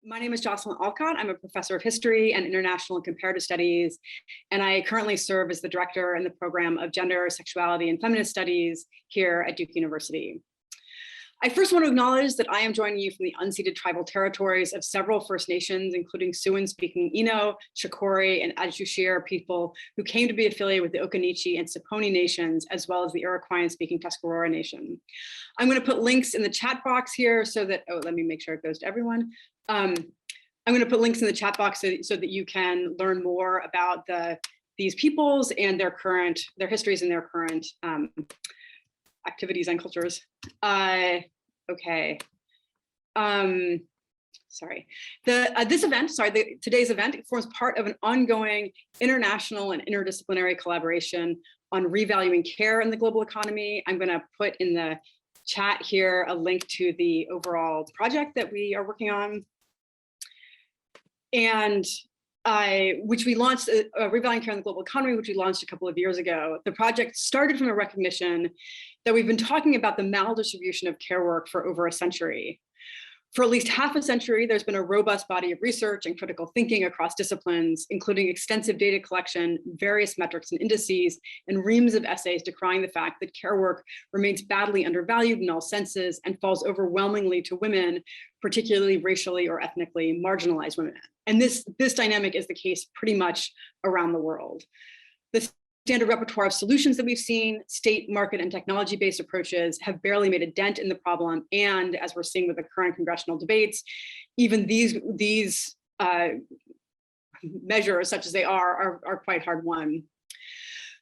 My name is Jocelyn Alcott. I'm a professor of history and international and comparative studies, and I currently serve as the director in the program of gender, sexuality, and feminist studies here at Duke University. I first want to acknowledge that I am joining you from the unceded tribal territories of several First Nations, including Siouan-speaking Ino, Shakori, and Adjushir people who came to be affiliated with the Okanichi and Saponi nations, as well as the Iroquoian-speaking Tuscarora Nation. I'm going to put links in the chat box here so that, let me make sure it goes to everyone. I'm going to put links in the chat box so that you can learn more about these peoples and their histories and their current activities and cultures. Okay. Sorry. Today's event forms part of an ongoing international and interdisciplinary collaboration on revaluing care in the global economy. I'm going to put in the chat here a link to the overall project that we are working on, and which we launched, Revaluing Care in the Global Economy, which we launched a couple of years ago. The project started from a recognition that we've been talking about the maldistribution of care work for over a century. For at least half a century, there's been a robust body of research and critical thinking across disciplines, including extensive data collection, various metrics and indices, and reams of essays decrying the fact that care work remains badly undervalued in all senses and falls overwhelmingly to women, particularly racially or ethnically marginalized women. And this dynamic is the case pretty much around the world. The standard repertoire of solutions that we've seen, state, market, and technology-based approaches have barely made a dent in the problem. And as we're seeing with the current congressional debates, even these measures, such as they are quite hard won.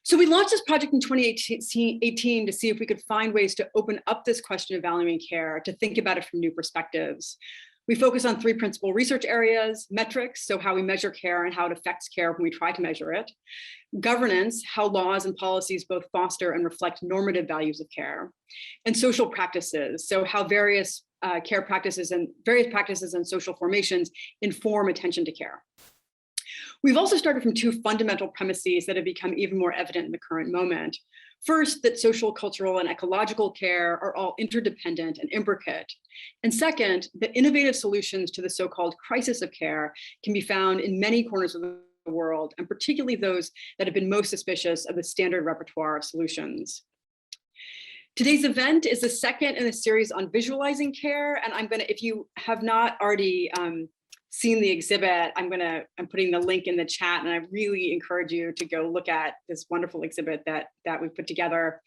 So we launched this project in 2018 to see if we could find ways to open up this question of valuing care, to think about it from new perspectives. We focus on three principal research areas: metrics, so how we measure care and how it affects care when we try to measure it; governance, how laws and policies both foster and reflect normative values of care; and social practices, so how various care practices and social formations inform attention to care. We've also started from two fundamental premises that have become even more evident in the current moment. First, that social, cultural, and ecological care are all interdependent and imbricate. And second, that innovative solutions to the so-called crisis of care can be found in many corners of the world, and particularly those that have been most suspicious of the standard repertoire of solutions. Today's event is the second in a series on visualizing care, and if you have not already seen the exhibit, I'm putting the link in the chat, and I really encourage you to go look at this wonderful exhibit that we've put together.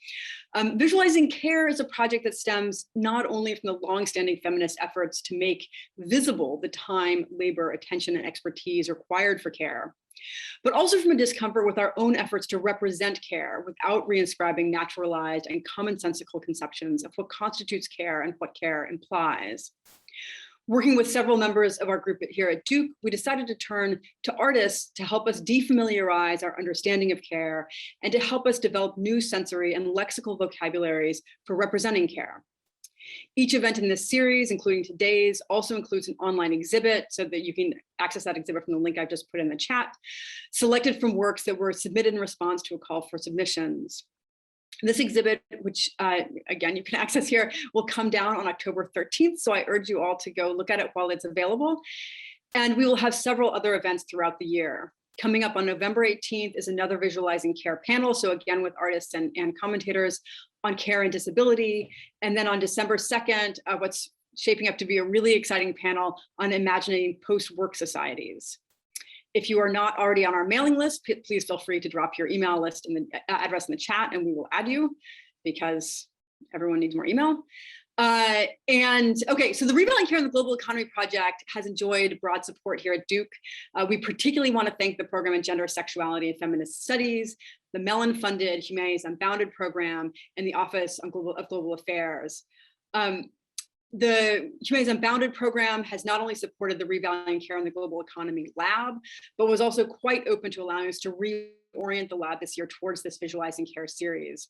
Visualizing care is a project that stems not only from the longstanding feminist efforts to make visible the time, labor, attention, and expertise required for care, but also from a discomfort with our own efforts to represent care without reinscribing naturalized and commonsensical conceptions of what constitutes care and what care implies. Working with several members of our group here at Duke, we decided to turn to artists to help us defamiliarize our understanding of care and to help us develop new sensory and lexical vocabularies for representing care. Each event in this series, including today's, also includes an online exhibit so that you can access that exhibit from the link I've just put in the chat, selected from works that were submitted in response to a call for submissions. This exhibit, which again, you can access here, will come down on October 13th. So I urge you all to go look at it while it's available. And we will have several other events throughout the year. Coming up on November 18th is another Visualizing Care panel. So again, with artists and commentators on care and disability. And then on December 2nd, what's shaping up to be a really exciting panel on imagining post-work societies. If you are not already on our mailing list, please feel free to drop your email list in the address in the chat, and we will add you because everyone needs more email. Okay, so the Revaluing Care in the Global Economy project has enjoyed broad support here at Duke. We particularly want to thank the program in Gender, Sexuality, and Feminist Studies, the Mellon-funded Humanities Unbounded program, and the Office of Global Affairs. The Humanities Unbounded program has not only supported the Revaluing Care in the Global Economy lab, but was also quite open to allowing us to reorient the lab this year towards this Visualizing Care series.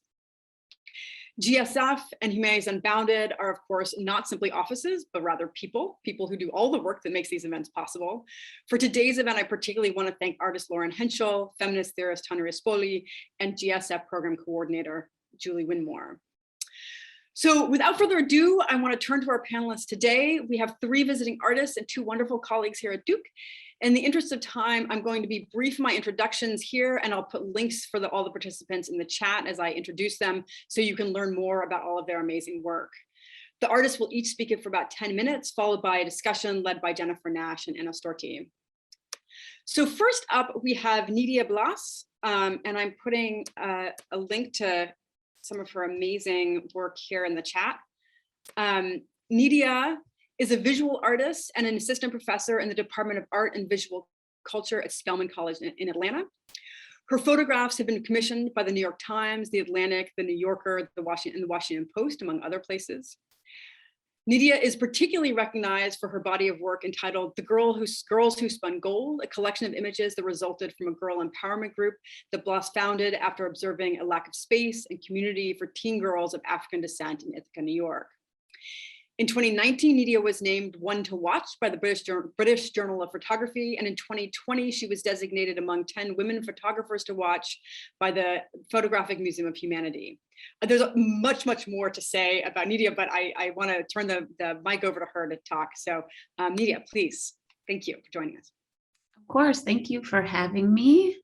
GSF and Humanities Unbounded are, of course, not simply offices, but rather people who do all the work that makes these events possible. For today's event, I particularly want to thank artist Lauren Henschel, feminist theorist Tanya Rispoli, and GSF program coordinator Julie Winmore. So without further ado, I want to turn to our panelists today. We have 3 visiting artists and 2 wonderful colleagues here at Duke. In the interest of time, I'm going to be brief in my introductions here, and I'll put links for all the participants in the chat as I introduce them, so you can learn more about all of their amazing work. The artists will each speak it for about 10 minutes, followed by a discussion led by Jennifer Nash and Anna Storti. So first up, we have Nydia Blas, and I'm putting a link to some of her amazing work here in the chat. Nydia is a visual artist and an assistant professor in the Department of Art and Visual Culture at Spelman College in Atlanta. Her photographs have been commissioned by the New York Times, the Atlantic, the New Yorker, the Washington Post, among other places. Nydia is particularly recognized for her body of work entitled Girls Who Spun Gold, a collection of images that resulted from a girl empowerment group that Blas founded after observing a lack of space and community for teen girls of African descent in Ithaca, New York. In 2019, Nydia was named One to Watch by the British Journal of Photography, and in 2020, she was designated among 10 women photographers to watch by the Photographic Museum of Humanity. There's much, much more to say about Nydia, but I want to turn the mic over to her to talk. So Nydia, please, thank you for joining us. Of course, thank you for having me.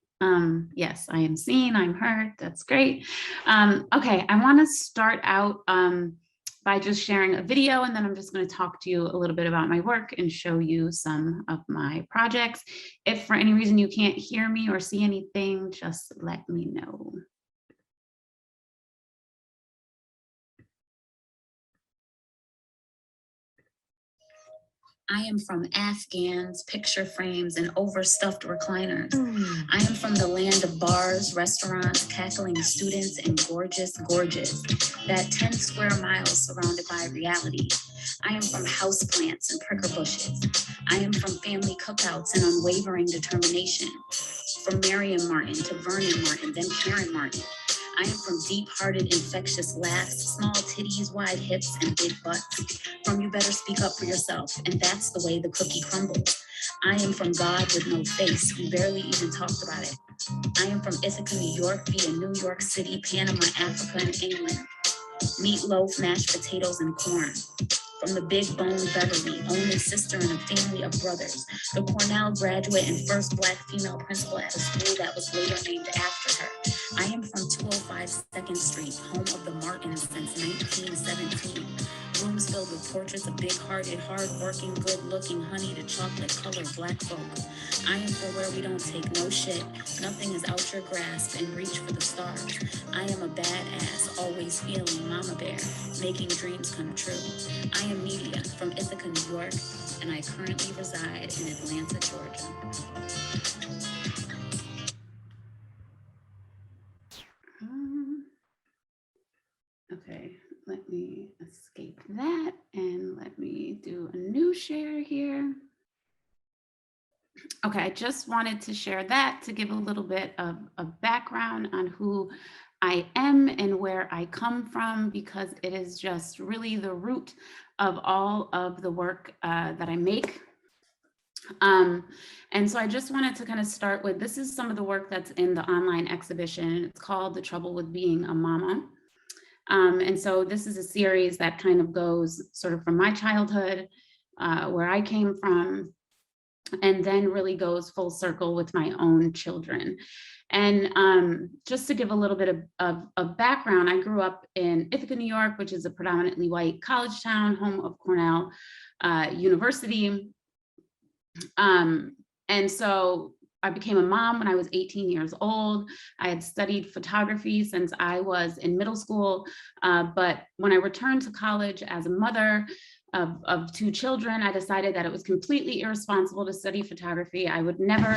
Yes, I am seen, I'm heard, that's great. Okay, I want to start out by just sharing a video, and then I'm just going to talk to you a little bit about my work and show you some of my projects. If for any reason you can't hear me or see anything, just let me know. I am from Afghans, picture frames, and overstuffed recliners. I am from the land of bars, restaurants, cackling students, and gorgeous, that 10 square miles surrounded by reality. I am from houseplants and pricker bushes. I am from family cookouts and unwavering determination. From Marion Martin to Vernon Martin, then Karen Martin. I am from deep-hearted, infectious laughs, small titties, wide hips, and big butts. From you better speak up for yourself, and that's the way the cookie crumbles. I am from God with no face, we barely even talked about it. I am from Ithaca, New York, via New York City, Panama, Africa, and England. Meatloaf, mashed potatoes, and corn. From the big bone Beverly, only sister in a family of brothers, the Cornell graduate and first Black female principal at a school that was later named after her. I am from 205 2nd Street, home of the Martins since 1917. Rooms filled with portraits of big-hearted, hard-working, good-looking, honey to chocolate-colored Black folk. I am for where we don't take no shit. Nothing is out your grasp and reach for the stars. I am a badass, always feeling mama bear, making dreams come true. I am Nydia from Ithaca, New York, and I currently reside in Atlanta, Georgia. Okay, let me escape that and let me do a new share here. Okay, I just wanted to share that to give a little bit of a background on who I am and where I come from, because it is just really the root of all of the work that I make. And so I just wanted to kind of start with, this is some of the work that's in the online exhibition. It's called The Trouble with Being a Mama. And so this is a series that kind of goes sort of from my childhood, where I came from, and then really goes full circle with my own children. And just to give a little bit of background, I grew up in Ithaca, New York, which is a predominantly white college town, home of Cornell University. And so I became a mom when I was 18 years old. I had studied photography since I was in middle school, but when I returned to college as a mother of 2 children, I decided that it was completely irresponsible to study photography. I would never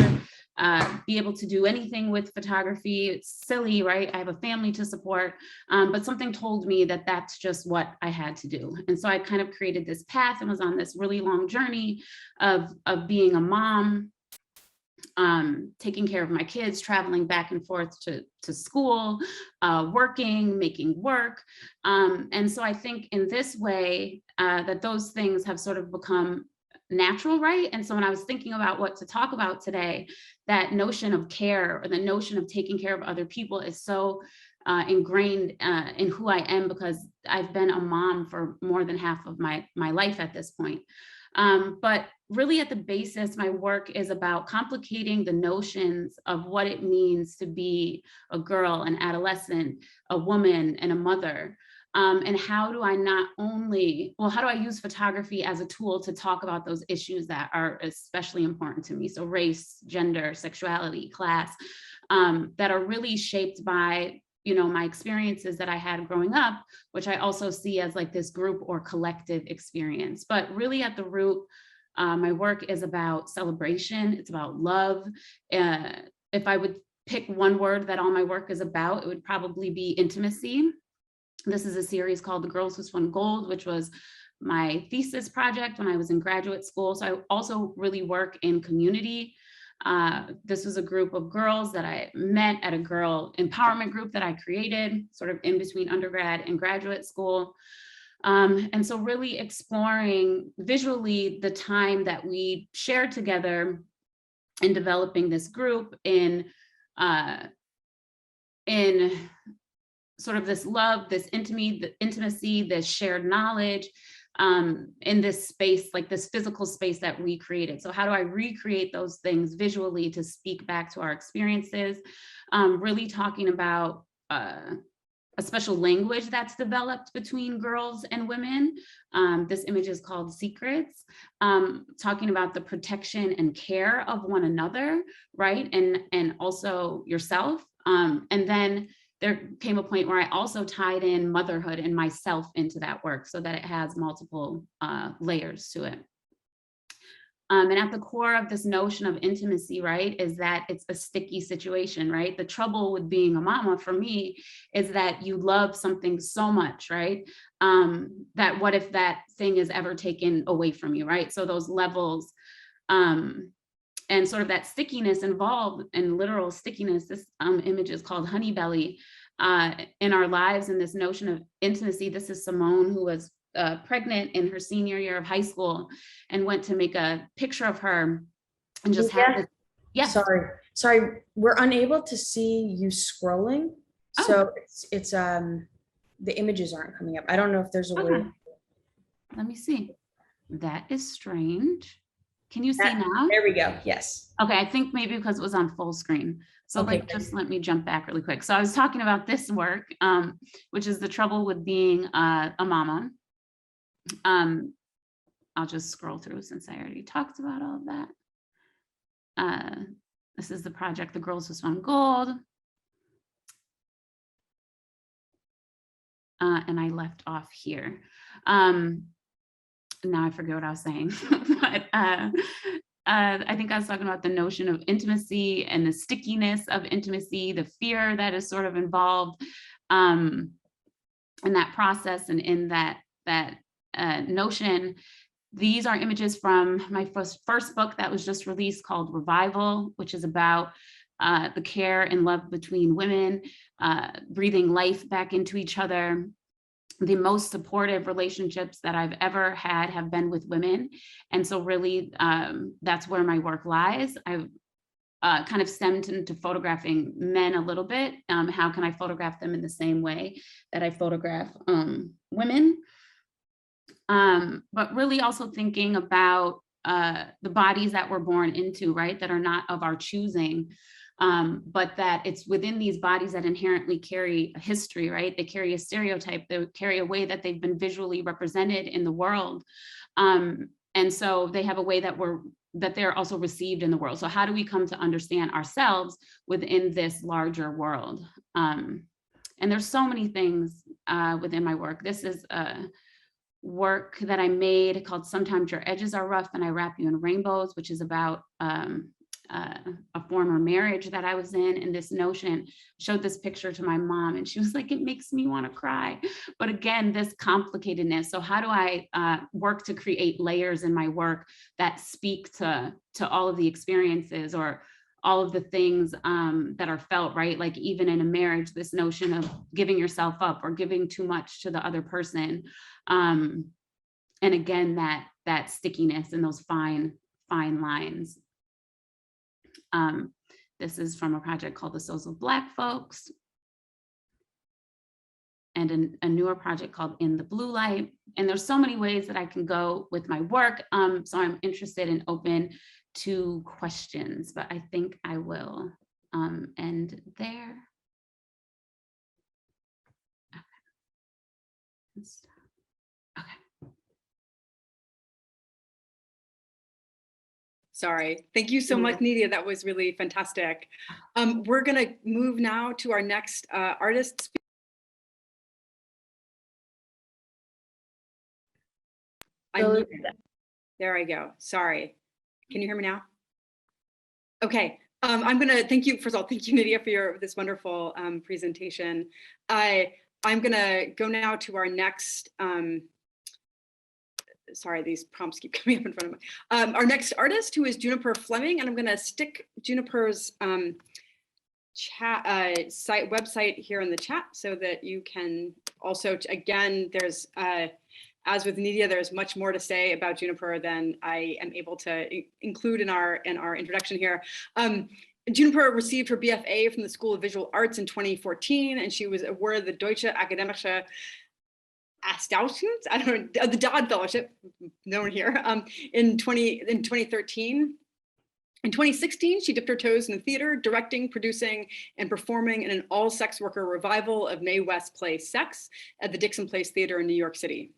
be able to do anything with photography. It's silly, right? I have a family to support, but something told me that that's just what I had to do. And so I kind of created this path and was on this really long journey of being a mom, taking care of my kids, traveling back and forth to school, working, making work. And so I think in this way that those things have sort of become natural, right? And so when I was thinking about what to talk about today, that notion of care or the notion of taking care of other people is so ingrained in who I am, because I've been a mom for more than half of my life at this point. But really at the basis, my work is about complicating the notions of what it means to be a girl, an adolescent, a woman, and a mother. And how do I not only, well, how do I use photography as a tool to talk about those issues that are especially important to me? So race, gender, sexuality, class, that are really shaped by, you know, my experiences that I had growing up, which I also see as like this group or collective experience. But really at the root, my work is about celebration. It's about love. If I would pick one word that all my work is about, it would probably be intimacy. This is a series called The Girls Who Won Gold, which was my thesis project when I was in graduate school. So I also really work in community. This was a group of girls that I met at a girl empowerment group that I created sort of in between undergrad and graduate school. And so really exploring visually the time that we shared together in developing this group in sort of this love, this intimacy, this shared knowledge, in this space, like this physical space that we created. So how do I recreate those things visually to speak back to our experiences? Really talking about a special language that's developed between girls and women. This image is called Secrets, talking about the protection and care of one another, right? And also yourself. And then there came a point where I also tied in motherhood and myself into that work so that it has multiple layers to it. And at the core of this notion of intimacy, right, is that it's a sticky situation, right? The trouble with being a mama for me is that you love something so much, right? That what if that thing is ever taken away from you, right? So those levels, and sort of that stickiness involved, and literal stickiness, this image is called honey belly, in our lives, and this notion of intimacy. This is Simone, who was pregnant in her senior year of high school and went to make a picture of her and just had this. Yes. Sorry, we're unable to see you scrolling. Oh. So it's the images aren't coming up. I don't know if there's a way. Let me see. That is strange. Can you see now? There we go. Yes. Okay, I think maybe because it was on full screen. So okay, just let me jump back really quick. So I was talking about this work, which is the trouble with being a mama. I'll just scroll through since I already talked about all of that. This is the project, The Girls Who Won Gold. And I left off here. Now I forget what I was saying, but I think I was talking about the notion of intimacy and the stickiness of intimacy, the fear that is sort of involved in that process and in that notion. These are images from my first book that was just released called Revival, which is about the care and love between women, breathing life back into each other. The most supportive relationships that I've ever had have been with women. And so really, that's where my work lies. I've kind of stemmed into photographing men a little bit. How can I photograph them in the same way that I photograph women? But really also thinking about the bodies that we're born into, right, that are not of our choosing. But that it's within these bodies that inherently carry a history, right? They carry a stereotype, they carry a way that they've been visually represented in the world. And so they have a way that they're also received in the world. So how do we come to understand ourselves within this larger world? And there's so many things within my work. This is a work that I made called Sometimes Your Edges Are Rough and I Wrap You in Rainbows, which is about a former marriage that I was in, and this notion, showed this picture to my mom and she was like, it makes me want to cry. But again, this complicatedness. So how do I work to create layers in my work that speak to all of the experiences or all of the things that are felt, right? Like even in a marriage, this notion of giving yourself up or giving too much to the other person. And again, that stickiness and those fine lines. This is from a project called The Souls of Black Folks. and a newer project called In the Blue Light. And there's so many ways that I can go with my work. So I'm interested and open to questions, but I think I will end there. Okay. Sorry. Thank you so much, Nydia. That was really fantastic. We're going to move now to our next artist speaker. There I go. Sorry. Can you hear me now? Okay. I'm going to thank you. First of all, thank you, Nydia, for this wonderful presentation. I'm going to go now to our next sorry, these prompts keep coming up in front of me. Our next artist, who is Juniper Fleming, and I'm going to stick Juniper's chat website here in the chat so that you can also, again, there's as with Nydia, there's much more to say about Juniper than I am able to include in our introduction here. Juniper received her BFA from the School of Visual Arts in 2014, and she was awarded the Deutsche Akademische Austauschungs, I don't know, the Dodd Fellowship, known here, in 2013. In 2016, she dipped her toes in the theater, directing, producing, and performing in an all-sex worker revival of Mae West's play Sex at the Dixon Place Theater in New York City.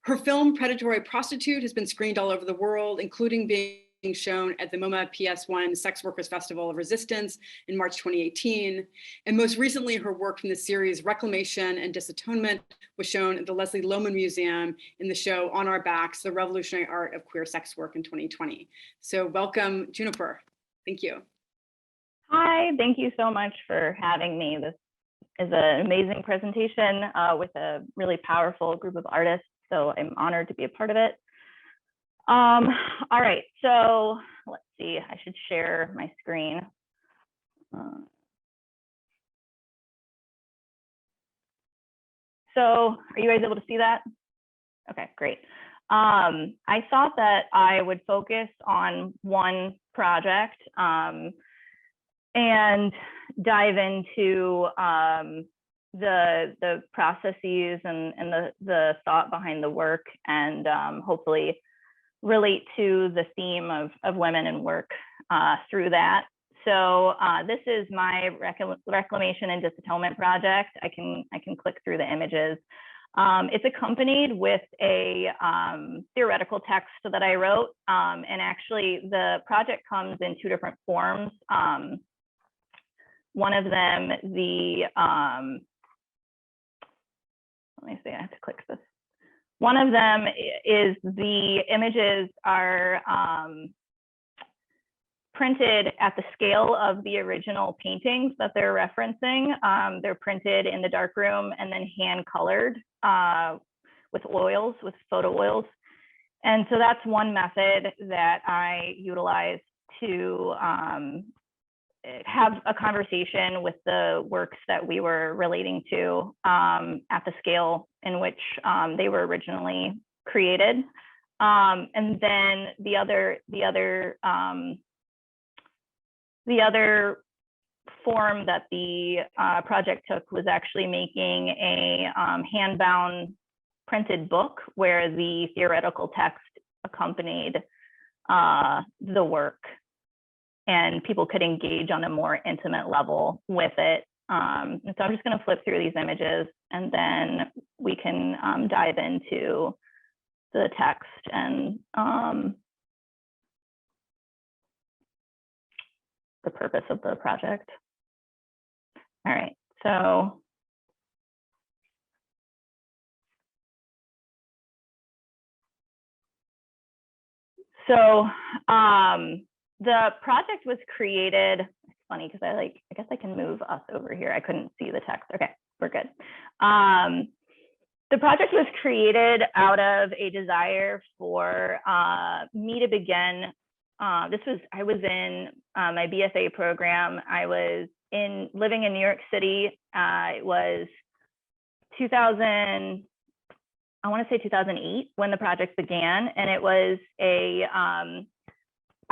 Her film Predatory Prostitute has been screened all over the world, including being shown at the MoMA PS1 Sex Workers Festival of Resistance in March 2018. And most recently, her work from the series Reclamation and Disatonement was shown at the Leslie Lohman Museum in the show On Our Backs, The Revolutionary Art of Queer Sex Work in 2020. So welcome, Juniper. Thank you. Hi, thank you so much for having me. This is an amazing presentation with a really powerful group of artists. So I'm honored to be a part of it. All right, so let's see, I should share my screen. So are you guys able to see that? Okay, great. I thought that I would focus on one project and dive into the processes and the thought behind the work, and hopefully relate to the theme of women in work through that. So this is my reclamation and disatonement project. I can click through the images. It's accompanied with a theoretical text that I wrote, and actually the project comes in two different forms. One of them, let me see, I have to click this. One of them is the images are printed at the scale of the original paintings that they're referencing. They're printed in the darkroom and then hand colored with oils, with photo oils. And so that's one method that I utilize to have a conversation with the works that we were relating to at the scale in which they were originally created. And then the other form that the project took was actually making a hand-bound printed book where the theoretical text accompanied the work, and people could engage on a more intimate level with it. And so I'm just going to flip through these images, and then we can dive into the text and the purpose of the project. All right, so the project was created, it's funny because I guess I can move us over here. I couldn't see the text. Okay, we're good. The project was created out of a desire for me to begin. I was in my BFA program. I was living in New York City. It was 2000, I want to say 2008 when the project began, and it was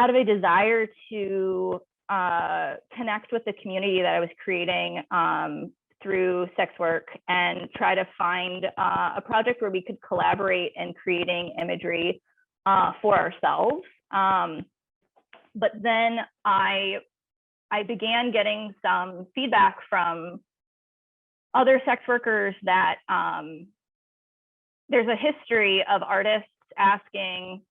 out of a desire to connect with the community that I was creating through sex work and try to find a project where we could collaborate in creating imagery for ourselves. But then I began getting some feedback from other sex workers that there's a history of artists asking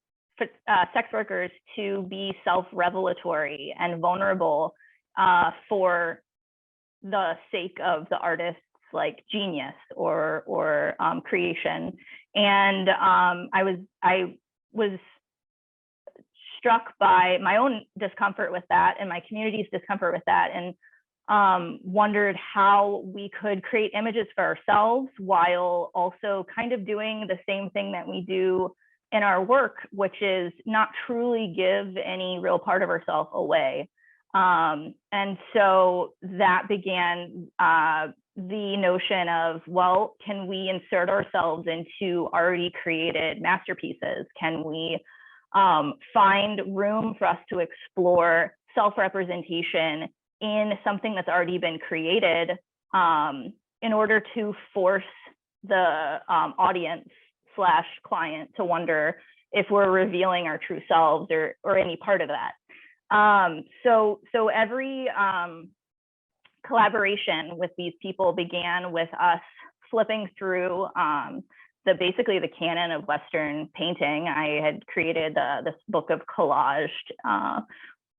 sex workers to be self-revelatory and vulnerable for the sake of the artist's like genius or creation. And I was struck by my own discomfort with that and my community's discomfort with that, and wondered how we could create images for ourselves while also kind of doing the same thing that we do in our work, which is not truly give any real part of ourselves away. And so that began the notion of, well, can we insert ourselves into already created masterpieces? Can we find room for us to explore self-representation in something that's already been created in order to force the audience / client to wonder if we're revealing our true selves or any part of that. So every collaboration with these people began with us flipping through basically the canon of Western painting. I had created this book of collaged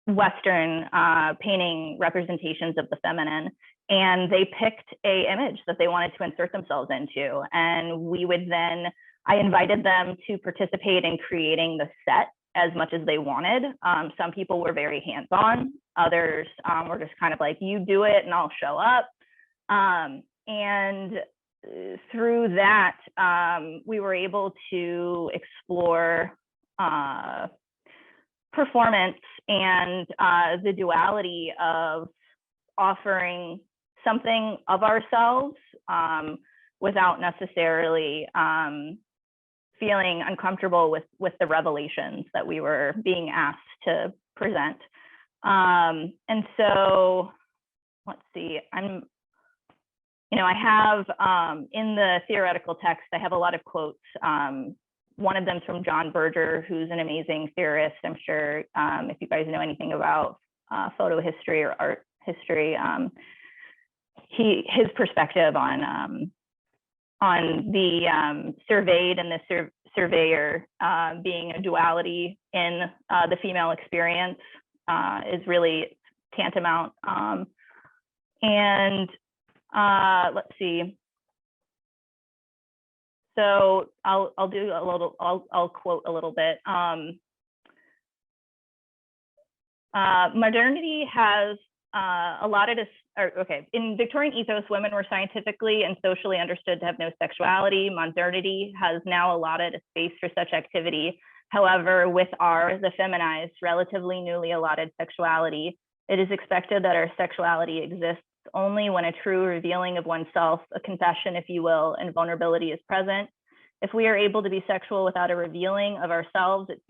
Western painting representations of the feminine, and they picked an image that they wanted to insert themselves into. And we would then, I invited them to participate in creating the set as much as they wanted. Some people were very hands-on, others were just kind of like, you do it and I'll show up. And through that, we were able to explore performance and the duality of offering something of ourselves without necessarily feeling uncomfortable with the revelations that we were being asked to present. And so, let's see, I have in the theoretical text, I have a lot of quotes. One of them is from John Berger, who's an amazing theorist. I'm sure if you guys know anything about photo history or art history, his perspective on the surveyed and the surveyor being a duality in the female experience is really tantamount. And let's see. So I'll quote a little bit. Modernity has allotted us, in Victorian ethos, women were scientifically and socially understood to have no sexuality. Modernity has now allotted a space for such activity. However, with the feminized, relatively newly allotted sexuality, it is expected that our sexuality exists only when a true revealing of oneself, a confession, if you will, and vulnerability is present. If we are able to be sexual without a revealing of ourselves, it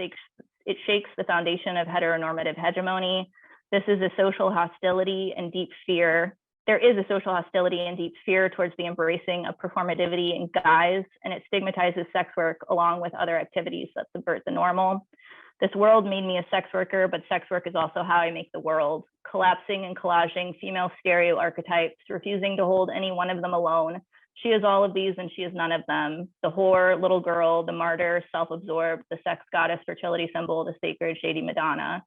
shakes the foundation of heteronormative hegemony. This is a social hostility and deep fear. There is a social hostility and deep fear towards the embracing of performativity and guise, and it stigmatizes sex work along with other activities that subvert the normal. This world made me a sex worker, but sex work is also how I make the world. Collapsing and collaging female stereo archetypes, refusing to hold any one of them alone. She is all of these and she is none of them. The whore, little girl, the martyr, self-absorbed, the sex goddess, fertility symbol, the sacred, shady Madonna.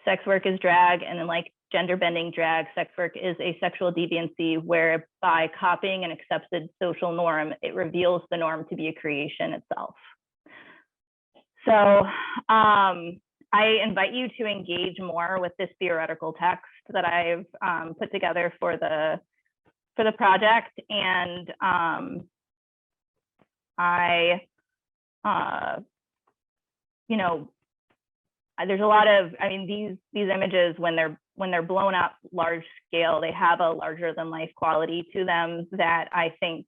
Sex work is drag, and then like gender-bending drag, sex work is a sexual deviancy where by copying an accepted social norm, it reveals the norm to be a creation itself. So I invite you to engage more with this theoretical text that I've put together for the project, and there's a lot of, these images, when they're blown up large scale, they have a larger than life quality to them that I think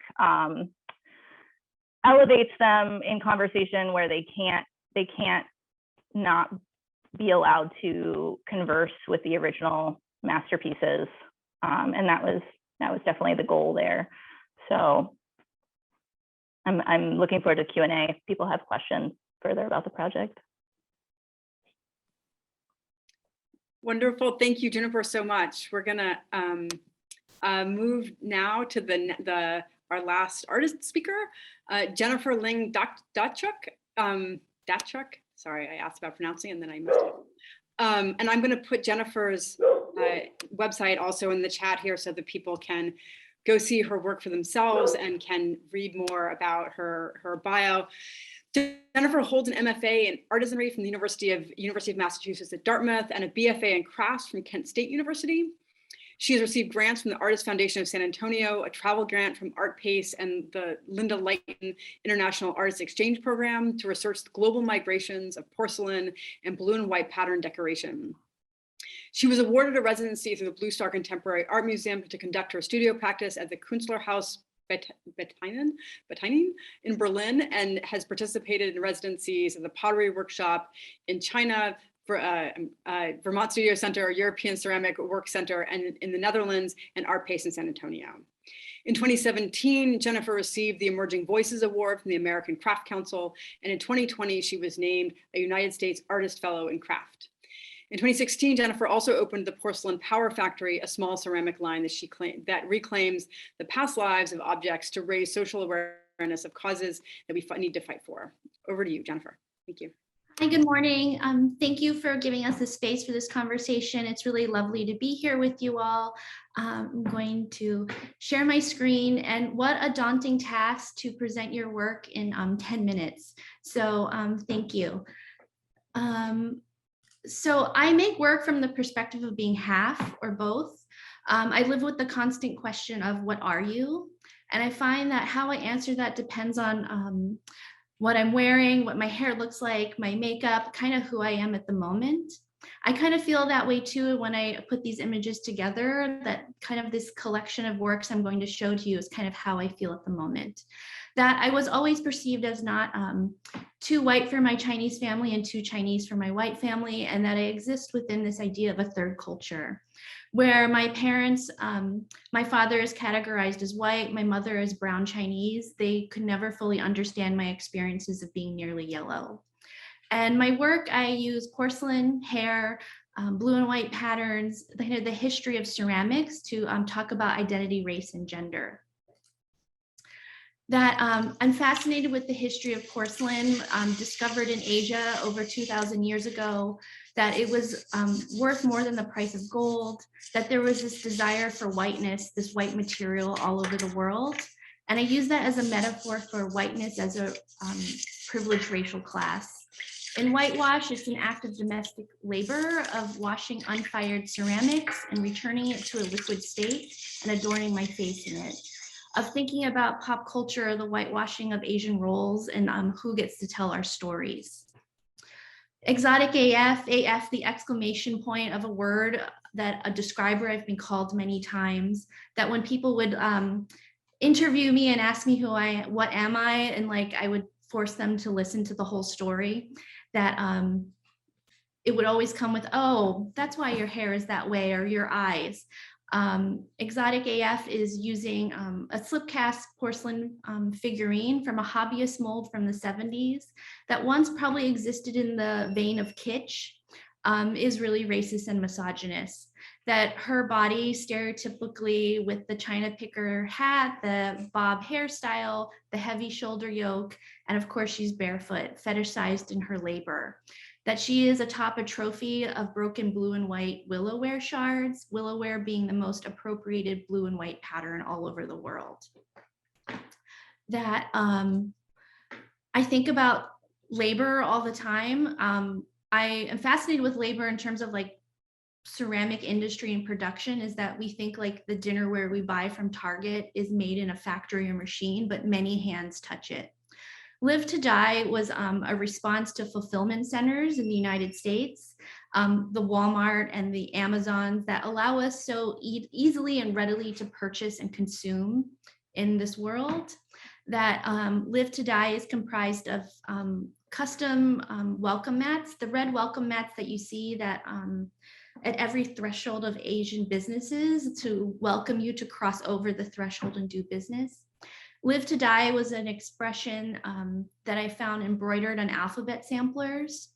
elevates them in conversation where they can't not be allowed to converse with the original masterpieces. And that was that was definitely the goal there. So I'm looking forward to Q&A if people have questions further about the project. Wonderful. Thank you, Juniper, so much. We're gonna move now to our last artist speaker, Jennifer Ling Datchuk. Datchuk. Sorry, I asked about pronouncing and then I missed it. And I'm going to put Jennifer's website also in the chat here so that people can go see her work for themselves and can read more about her bio. Jennifer holds an MFA in artisanry from the University of Massachusetts at Dartmouth and a BFA in crafts from Kent State University. She has received grants from the Artist Foundation of San Antonio, a travel grant from ArtPace and the Linda Leighton International Artist Exchange Program to research the global migrations of porcelain and blue and white pattern decoration. She was awarded a residency through the Blue Star Contemporary Art Museum to conduct her studio practice at the Künstlerhaus Bettienen in Berlin and has participated in residencies at the Pottery Workshop in China, Vermont Studio Center, European Ceramic Work Center, and in the Netherlands, and ArtPace in San Antonio. In 2017, Jennifer received the Emerging Voices Award from the American Craft Council, and in 2020, she was named a United States Artist Fellow in Craft. In 2016, Jennifer also opened the Porcelain Power Factory, a small ceramic line that reclaims the past lives of objects to raise social awareness of causes that we need to fight for. Over to you, Jennifer. Thank you. Hi, good morning. Thank you for giving us the space for this conversation. It's really lovely to be here with you all. I'm going to share my screen, and what a daunting task to present your work in 10 minutes. So thank you. So I make work from the perspective of being half or both. I live with the constant question of what are you? And I find that how I answer that depends on what I'm wearing, what my hair looks like, my makeup, kind of who I am at the moment. I kind of feel that way too when I put these images together, that kind of this collection of works I'm going to show to you is kind of how I feel at the moment. That I was always perceived as not too white for my Chinese family and too Chinese for my white family, and that I exist within this idea of a third culture, where my parents, my father is categorized as white, my mother is brown Chinese. They could never fully understand my experiences of being nearly yellow. And my work, I use porcelain, hair, blue and white patterns, the history of ceramics to talk about identity, race, and gender. That I'm fascinated with the history of porcelain, discovered in Asia over 2,000 years ago, that it was worth more than the price of gold, that there was this desire for whiteness, this white material all over the world. And I use that as a metaphor for whiteness as a privileged racial class. In whitewash, it's an act of domestic labor of washing unfired ceramics and returning it to a liquid state and adorning my face in it. Of thinking about pop culture, the whitewashing of Asian roles, and who gets to tell our stories. Exotic AF, AF, the exclamation point of a word that a describer I've been called many times, that when people would interview me and ask me what am I, and like I would force them to listen to the whole story, that it would always come with, oh, that's why your hair is that way, or your eyes. Exotic AF is using a slip cast porcelain figurine from a hobbyist mold from the 70s that once probably existed in the vein of kitsch, is really racist and misogynist. That her body stereotypically with the China picker hat, the bob hairstyle, the heavy shoulder yoke, and of course she's barefoot, fetishized in her labor. That she is atop a trophy of broken blue and white willowware shards, willowware being the most appropriated blue and white pattern all over the world. That I think about labor all the time. I am fascinated with labor in terms of like ceramic industry and production, is that we think like the dinnerware we buy from Target is made in a factory or machine, but many hands touch it. Live to Die was a response to fulfillment centers in the United States, the Walmart and the Amazons that allow us so easily and readily to purchase and consume in this world. That Live to Die is comprised of custom welcome mats, the red welcome mats that you see that at every threshold of Asian businesses to welcome you to cross over the threshold and do business. Live to Die was an expression that I found embroidered on alphabet samplers.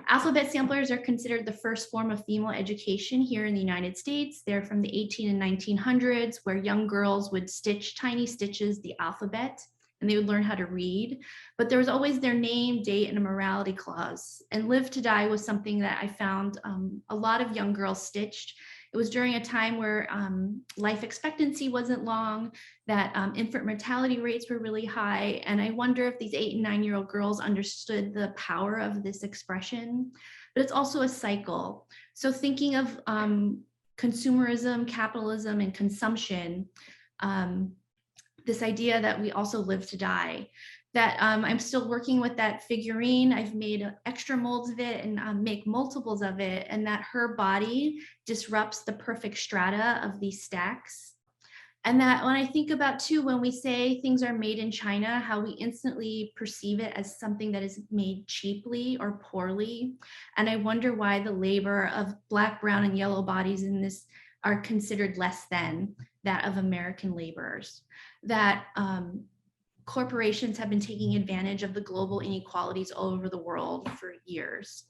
Alphabet samplers are considered the first form of female education here in the United States. They're from the 18 and 1900s, where young girls would stitch tiny stitches the alphabet, and they would learn how to read. But there was always their name, date, and a morality clause. And Live to Die was something that I found a lot of young girls stitched. It was during a time where life expectancy wasn't long, that infant mortality rates were really high. And I wonder if these 8 and 9-year-old girls understood the power of this expression. But it's also a cycle. So thinking of consumerism, capitalism, and consumption, this idea that we also live to die, that I'm still working with that figurine. I've made extra molds of it and make multiples of it, and that her body disrupts the perfect strata of these stacks. And that when I think about too, when we say things are made in China, how we instantly perceive it as something that is made cheaply or poorly. And I wonder why the labor of Black, brown, and yellow bodies in this are considered less than that of American laborers. That corporations have been taking advantage of the global inequalities all over the world for years.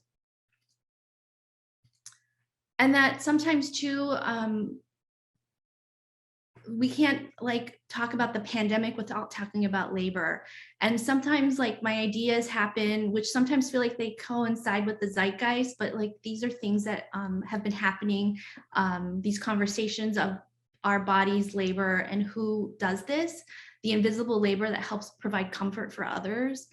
And that sometimes too, we can't like talk about the pandemic without talking about labor. And sometimes like my ideas happen, which sometimes feel like they coincide with the zeitgeist, but like these are things that have been happening, these conversations of our bodies, labor, and who does this, the invisible labor that helps provide comfort for others.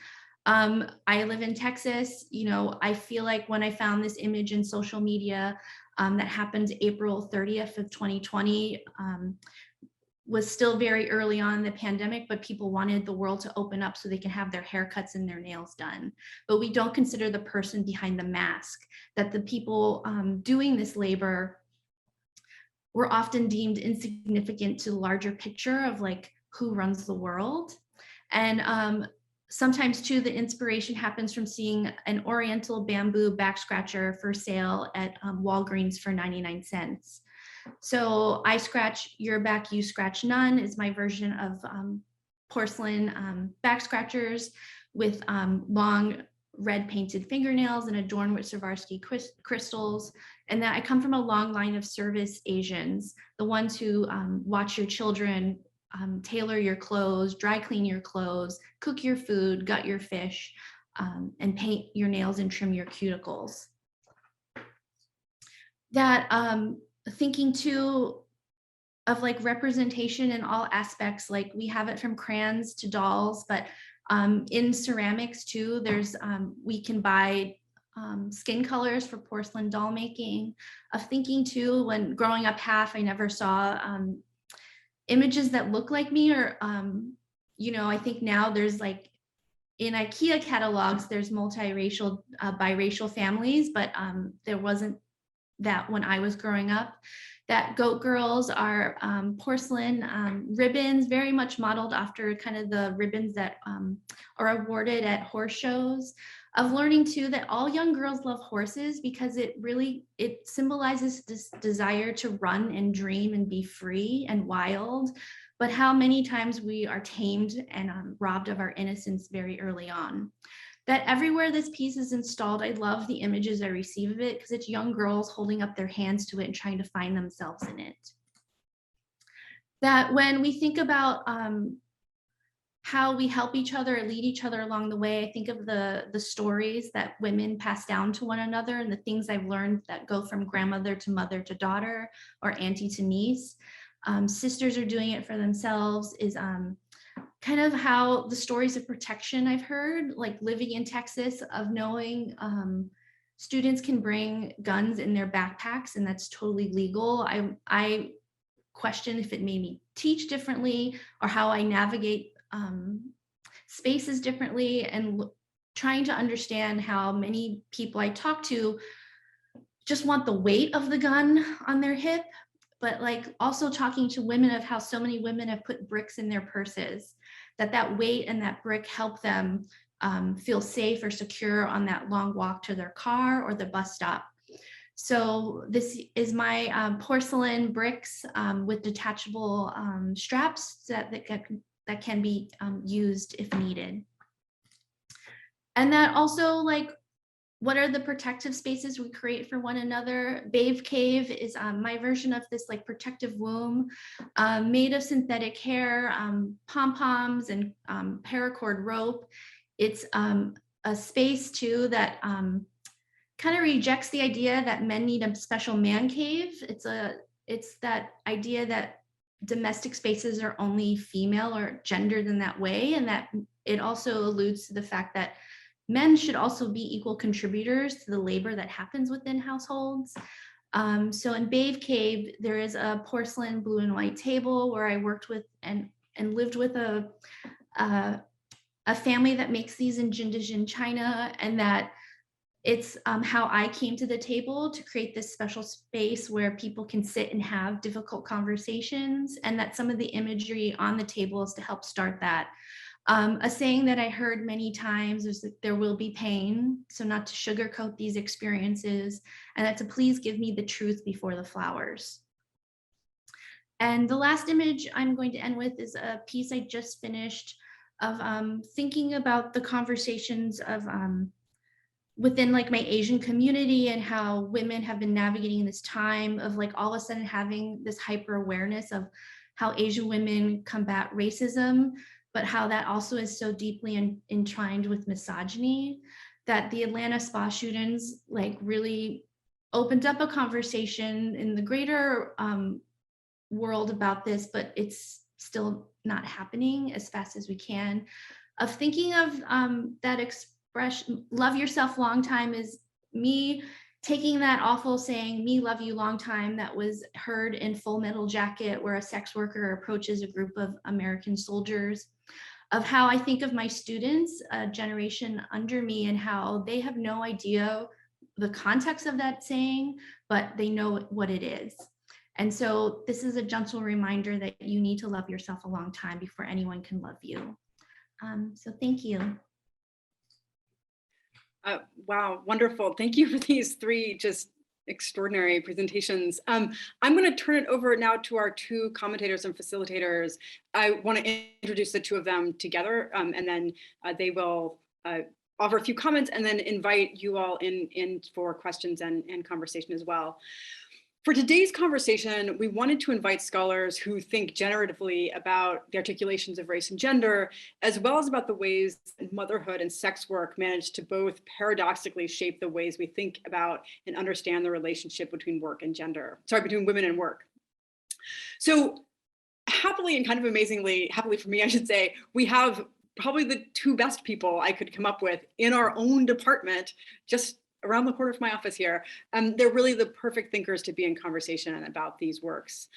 I live in Texas. You know, I feel like when I found this image in social media that happened April 30th of 2020, was still very early on in the pandemic, but people wanted the world to open up so they can have their haircuts and their nails done. But we don't consider the person behind the mask, that the people doing this labor were often deemed insignificant to the larger picture of like who runs the world. And sometimes too, the inspiration happens from seeing an Oriental bamboo back scratcher for sale at Walgreens for 99 cents. So I scratch your back, you scratch none is my version of porcelain back scratchers with long red painted fingernails and adorned with Swarovski crystals. And that I come from a long line of service Asians, the ones who watch your children, tailor your clothes, dry clean your clothes, cook your food, gut your fish, and paint your nails and trim your cuticles. That thinking too of like representation in all aspects, like we have it from crayons to dolls, but in ceramics too, there's we can buy skin colors for porcelain doll making. Of thinking too, when growing up half, I never saw images that look like me, or you know, I think now there's like in IKEA catalogs, there's multiracial, biracial families, but there wasn't that when I was growing up. That goat girls are porcelain ribbons, very much modeled after kind of the ribbons that are awarded at horse shows. Of learning too that all young girls love horses because it symbolizes this desire to run and dream and be free and wild, but how many times we are tamed and robbed of our innocence very early on. That everywhere this piece is installed, I love the images I receive of it because it's young girls holding up their hands to it and trying to find themselves in it. That when we think about how we help each other, lead each other along the way, I think of the stories that women pass down to one another and the things I've learned that go from grandmother to mother to daughter or auntie to niece. Sisters are doing it for themselves is kind of how the stories of protection I've heard, like living in Texas, of knowing students can bring guns in their backpacks and that's totally legal. I question if it made me teach differently or how I navigate spaces differently, and trying to understand how many people I talk to just want the weight of the gun on their hip, but like also talking to women of how so many women have put bricks in their purses, that weight and that brick help them feel safe or secure on that long walk to their car or the bus stop. So this is my porcelain bricks with detachable straps that can be used if needed. And that also, like, what are the protective spaces we create for one another? Babe Cave is my version of this like protective womb made of synthetic hair, pom-poms, and paracord rope. It's a space too that kind of rejects the idea that men need a special man cave. It's that idea that domestic spaces are only female or gendered in that way, and that it also alludes to the fact that men should also be equal contributors to the labor that happens within households. So in Babe Cave, there is a porcelain blue and white table where I worked with and lived with a family that makes these in Jindajian China, and that it's how I came to the table to create this special space where people can sit and have difficult conversations, and that some of the imagery on the table is to help start that. A saying that I heard many times is that there will be pain, so not to sugarcoat these experiences, and that to please give me the truth before the flowers. And the last image I'm going to end with is a piece I just finished of thinking about the conversations of within like my Asian community, and how women have been navigating this time of like all of a sudden having this hyper awareness of how Asian women combat racism, but how that also is so deeply entwined with misogyny, that the Atlanta spa shootings like really opened up a conversation in the greater world about this, but it's still not happening as fast as we can, of thinking of that expression, love yourself long time, is me taking that awful saying, me love you long time, that was heard in Full Metal Jacket, where a sex worker approaches a group of American soldiers, of how I think of my students, a generation under me, and how they have no idea the context of that saying, but they know what it is. And so this is a gentle reminder that you need to love yourself a long time before anyone can love you. So thank you. Wow, wonderful. Thank you for these three just extraordinary presentations. I'm going to turn it over now to our two commentators and facilitators. I want to introduce the two of them together, and then they will offer a few comments and then invite you all in for questions and conversation as well. For today's conversation, we wanted to invite scholars who think generatively about the articulations of race and gender, as well as about the ways that motherhood and sex work manage to both paradoxically shape the ways we think about and understand the relationship between work and gender, between women and work. So happily and kind of amazingly, happily for me, I should say, we have probably the two best people I could come up with in our own department, just around the corner from my office here. They're really the perfect thinkers to be in conversation about these works.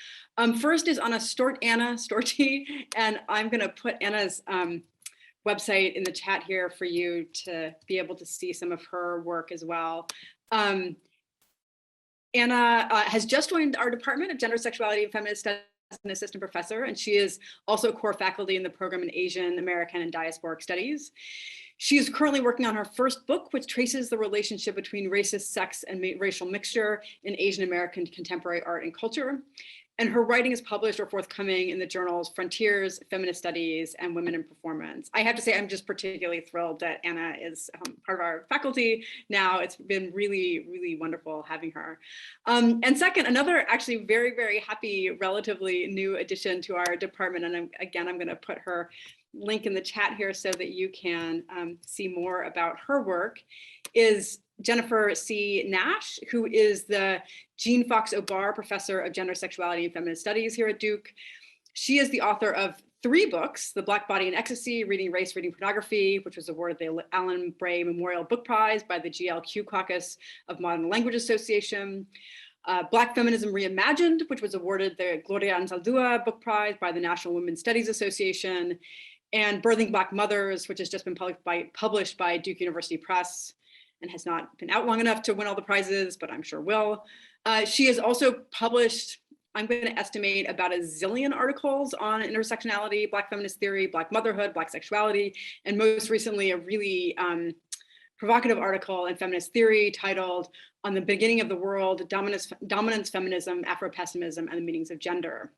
First is Anna Storti, and I'm going to put Anna's website in the chat here for you to be able to see some of her work as well. Anna has just joined our Department of Gender, Sexuality, and Feminist Studies as an assistant professor, and she is also core faculty in the program in Asian, American, and Diasporic Studies. She is currently working on her first book, which traces the relationship between racist sex and racial mixture in Asian American contemporary art and culture. And her writing is published or forthcoming in the journals Frontiers, Feminist Studies, and Women in Performance. I have to say, I'm just particularly thrilled that Anna is part of our faculty now. It's been really, really wonderful having her. And second, another actually very, very happy, relatively new addition to our department. And I'm going to put her link in the chat here so that you can see more about her work, is Jennifer C. Nash, who is the Jean Fox O'Barr Professor of Gender, Sexuality, and Feminist Studies here at Duke. She is the author of 3 books, The Black Body in Ecstasy, Reading Race, Reading Pornography, which was awarded the Alan Bray Memorial Book Prize by the GLQ Caucus of Modern Language Association, Black Feminism Reimagined, which was awarded the Gloria Anzaldúa Book Prize by the National Women's Studies Association, and Birthing Black Mothers, which has just been published by Duke University Press and has not been out long enough to win all the prizes, but I'm sure will. She has also published, I'm going to estimate, about a zillion articles on intersectionality, Black feminist theory, Black motherhood, Black sexuality, and most recently a really provocative article in Feminist Theory titled on the beginning of the world, dominance, feminism, Afro-pessimism, and the meanings of gender.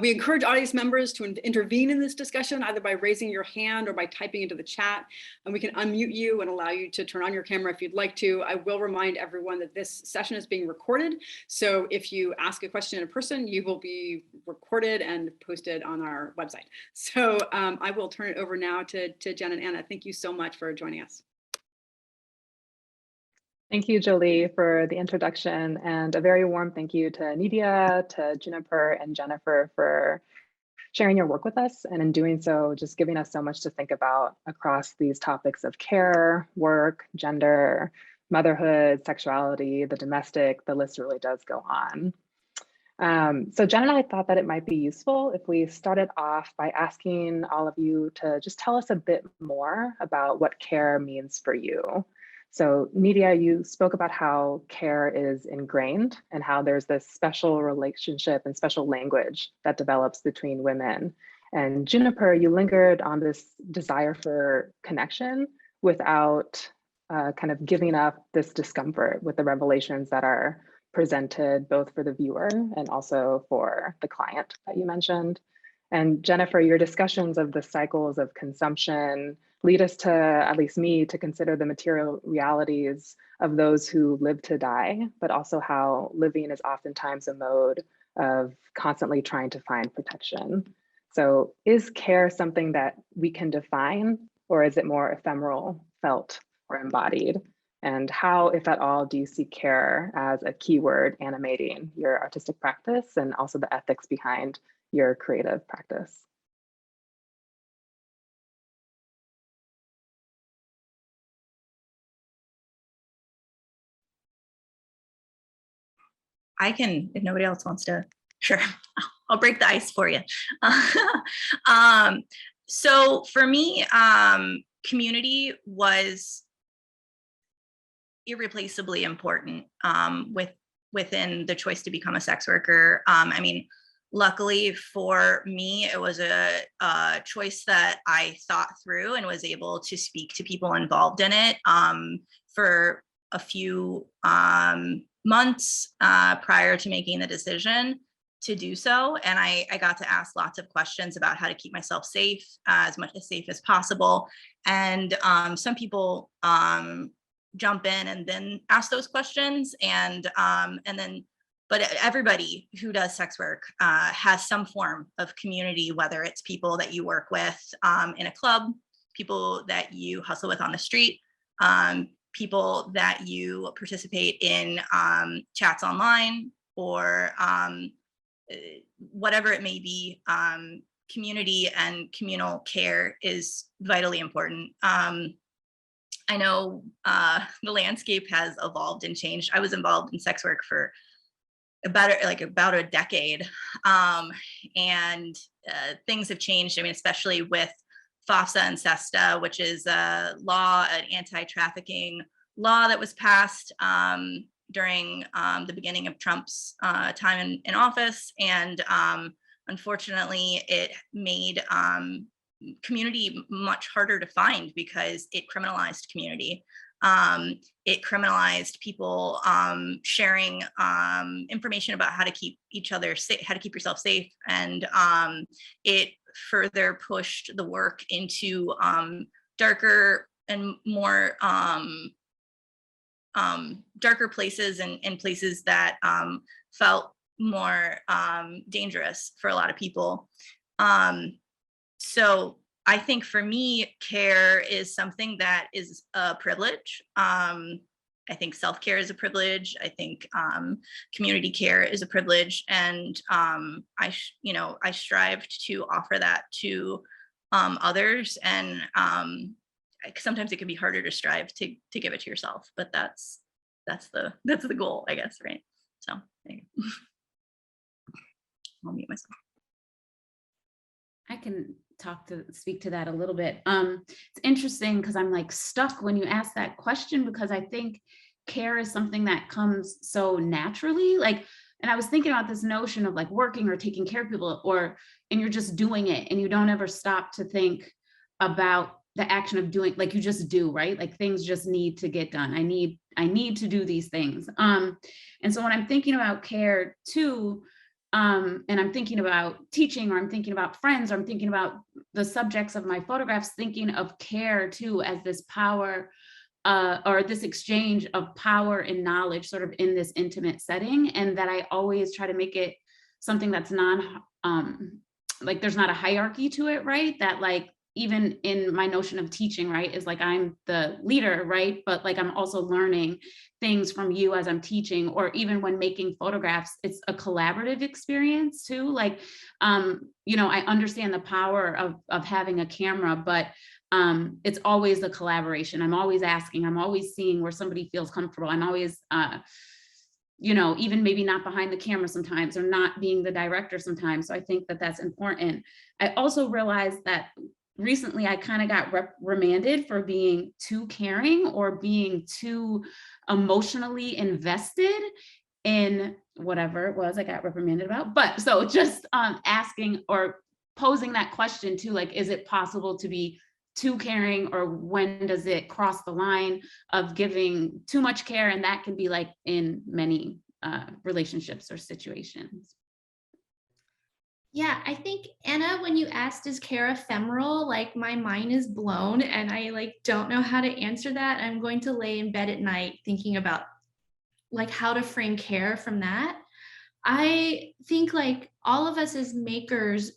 We encourage audience members to intervene in this discussion, either by raising your hand or by typing into the chat, and we can unmute you and allow you to turn on your camera if you'd like to. I will remind everyone that this session is being recorded, so if you ask a question in person, you will be recorded and posted on our website. So I will turn it over now to Jen and Anna. Thank you so much for joining us. Thank you, Jolie, for the introduction, and a very warm thank you to Nydia, to Juniper, and Jennifer for sharing your work with us, and in doing so, just giving us so much to think about across these topics of care, work, gender, motherhood, sexuality, the domestic. The list really does go on. So Jen and I thought that it might be useful if we started off by asking all of you to just tell us a bit more about what care means for you. So Nydia, you spoke about how care is ingrained and how there's this special relationship and special language that develops between women. And Juniper, you lingered on this desire for connection without kind of giving up this discomfort with the revelations that are presented both for the viewer and also for the client that you mentioned. And Jennifer, your discussions of the cycles of consumption lead us to, at least me, to consider the material realities of those who live to die, but also how living is oftentimes a mode of constantly trying to find protection. So is care something that we can define, or is it more ephemeral, felt, or embodied? And how, if at all, do you see care as a keyword animating your artistic practice and also the ethics behind your creative practice? I can, if nobody else wants to, sure, I'll break the ice for you. So for me, community was irreplaceably important within the choice to become a sex worker. I mean, luckily for me, it was a choice that I thought through and was able to speak to people involved in it for a few months prior to making the decision to do so. And I got to ask lots of questions about how to keep myself safe, as much as safe as possible. And some people jump in and then ask those questions. But everybody who does sex work has some form of community, whether it's people that you work with in a club, people that you hustle with on the street, people that you participate in chats online, or whatever it may be. Community and communal care is vitally important. I know the landscape has evolved and changed. I was involved in sex work for about a decade, and things have changed. I mean, especially with FOSTA and SESTA, which is a law, an anti-trafficking law that was passed during the beginning of Trump's time in office. And unfortunately, it made community much harder to find because it criminalized community. It criminalized people sharing information about how to keep each other safe, how to keep yourself safe. And it further pushed the work into darker and more darker places and places that felt more dangerous for a lot of people. So I think for me, care is something that is a privilege. I think self-care is a privilege. I think community care is a privilege, and I strive to offer that to others. And sometimes it can be harder to strive to give it to yourself, but that's the goal, I guess, right? So there you go. I'll mute myself. I can speak to that a little bit. It's interesting because I'm like stuck when you ask that question, because I think care is something that comes so naturally. And I was thinking about this notion of like working or taking care of people, and you're just doing it and you don't ever stop to think about the action of doing, like you just do, right? Like things just need to get done. I need to do these things. And so when I'm thinking about care too, and I'm thinking about teaching, or I'm thinking about friends, or I'm thinking about the subjects of my photographs, thinking of care too as this power, or this exchange of power and knowledge sort of in this intimate setting, and that I always try to make it something that's like there's not a hierarchy to it, right? That like, even in my notion of teaching, right, is like I'm the leader, right? But like I'm also learning things from you as I'm teaching, or even when making photographs, it's a collaborative experience too. Like, you know, I understand the power of having a camera, but it's always the collaboration. I'm always asking, I'm always seeing where somebody feels comfortable. I'm always, you know, even maybe not behind the camera sometimes, or not being the director sometimes. So I think that that's important. I also realized that recently I kind of got remanded for being too caring or being too emotionally invested in whatever it was I got reprimanded about. But so just asking or posing that question too, like, is it possible to be too caring, or when does it cross the line of giving too much care? And that can be like in many relationships or situations. Yeah, I think, Anna, when you asked, is care ephemeral, like my mind is blown and I like don't know how to answer that. I'm going to lay in bed at night thinking about like how to frame care from that. I think like all of us as makers,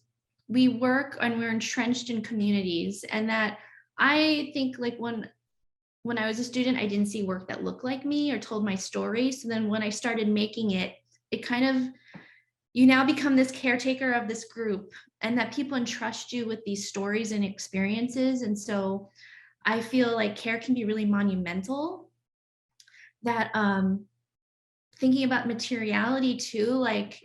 we work and we're entrenched in communities, and that I think like when I was a student, I didn't see work that looked like me or told my story. So then when I started making it, it kind of, you now become this caretaker of this group, and that people entrust you with these stories and experiences. And so I feel like care can be really monumental. That thinking about materiality too, like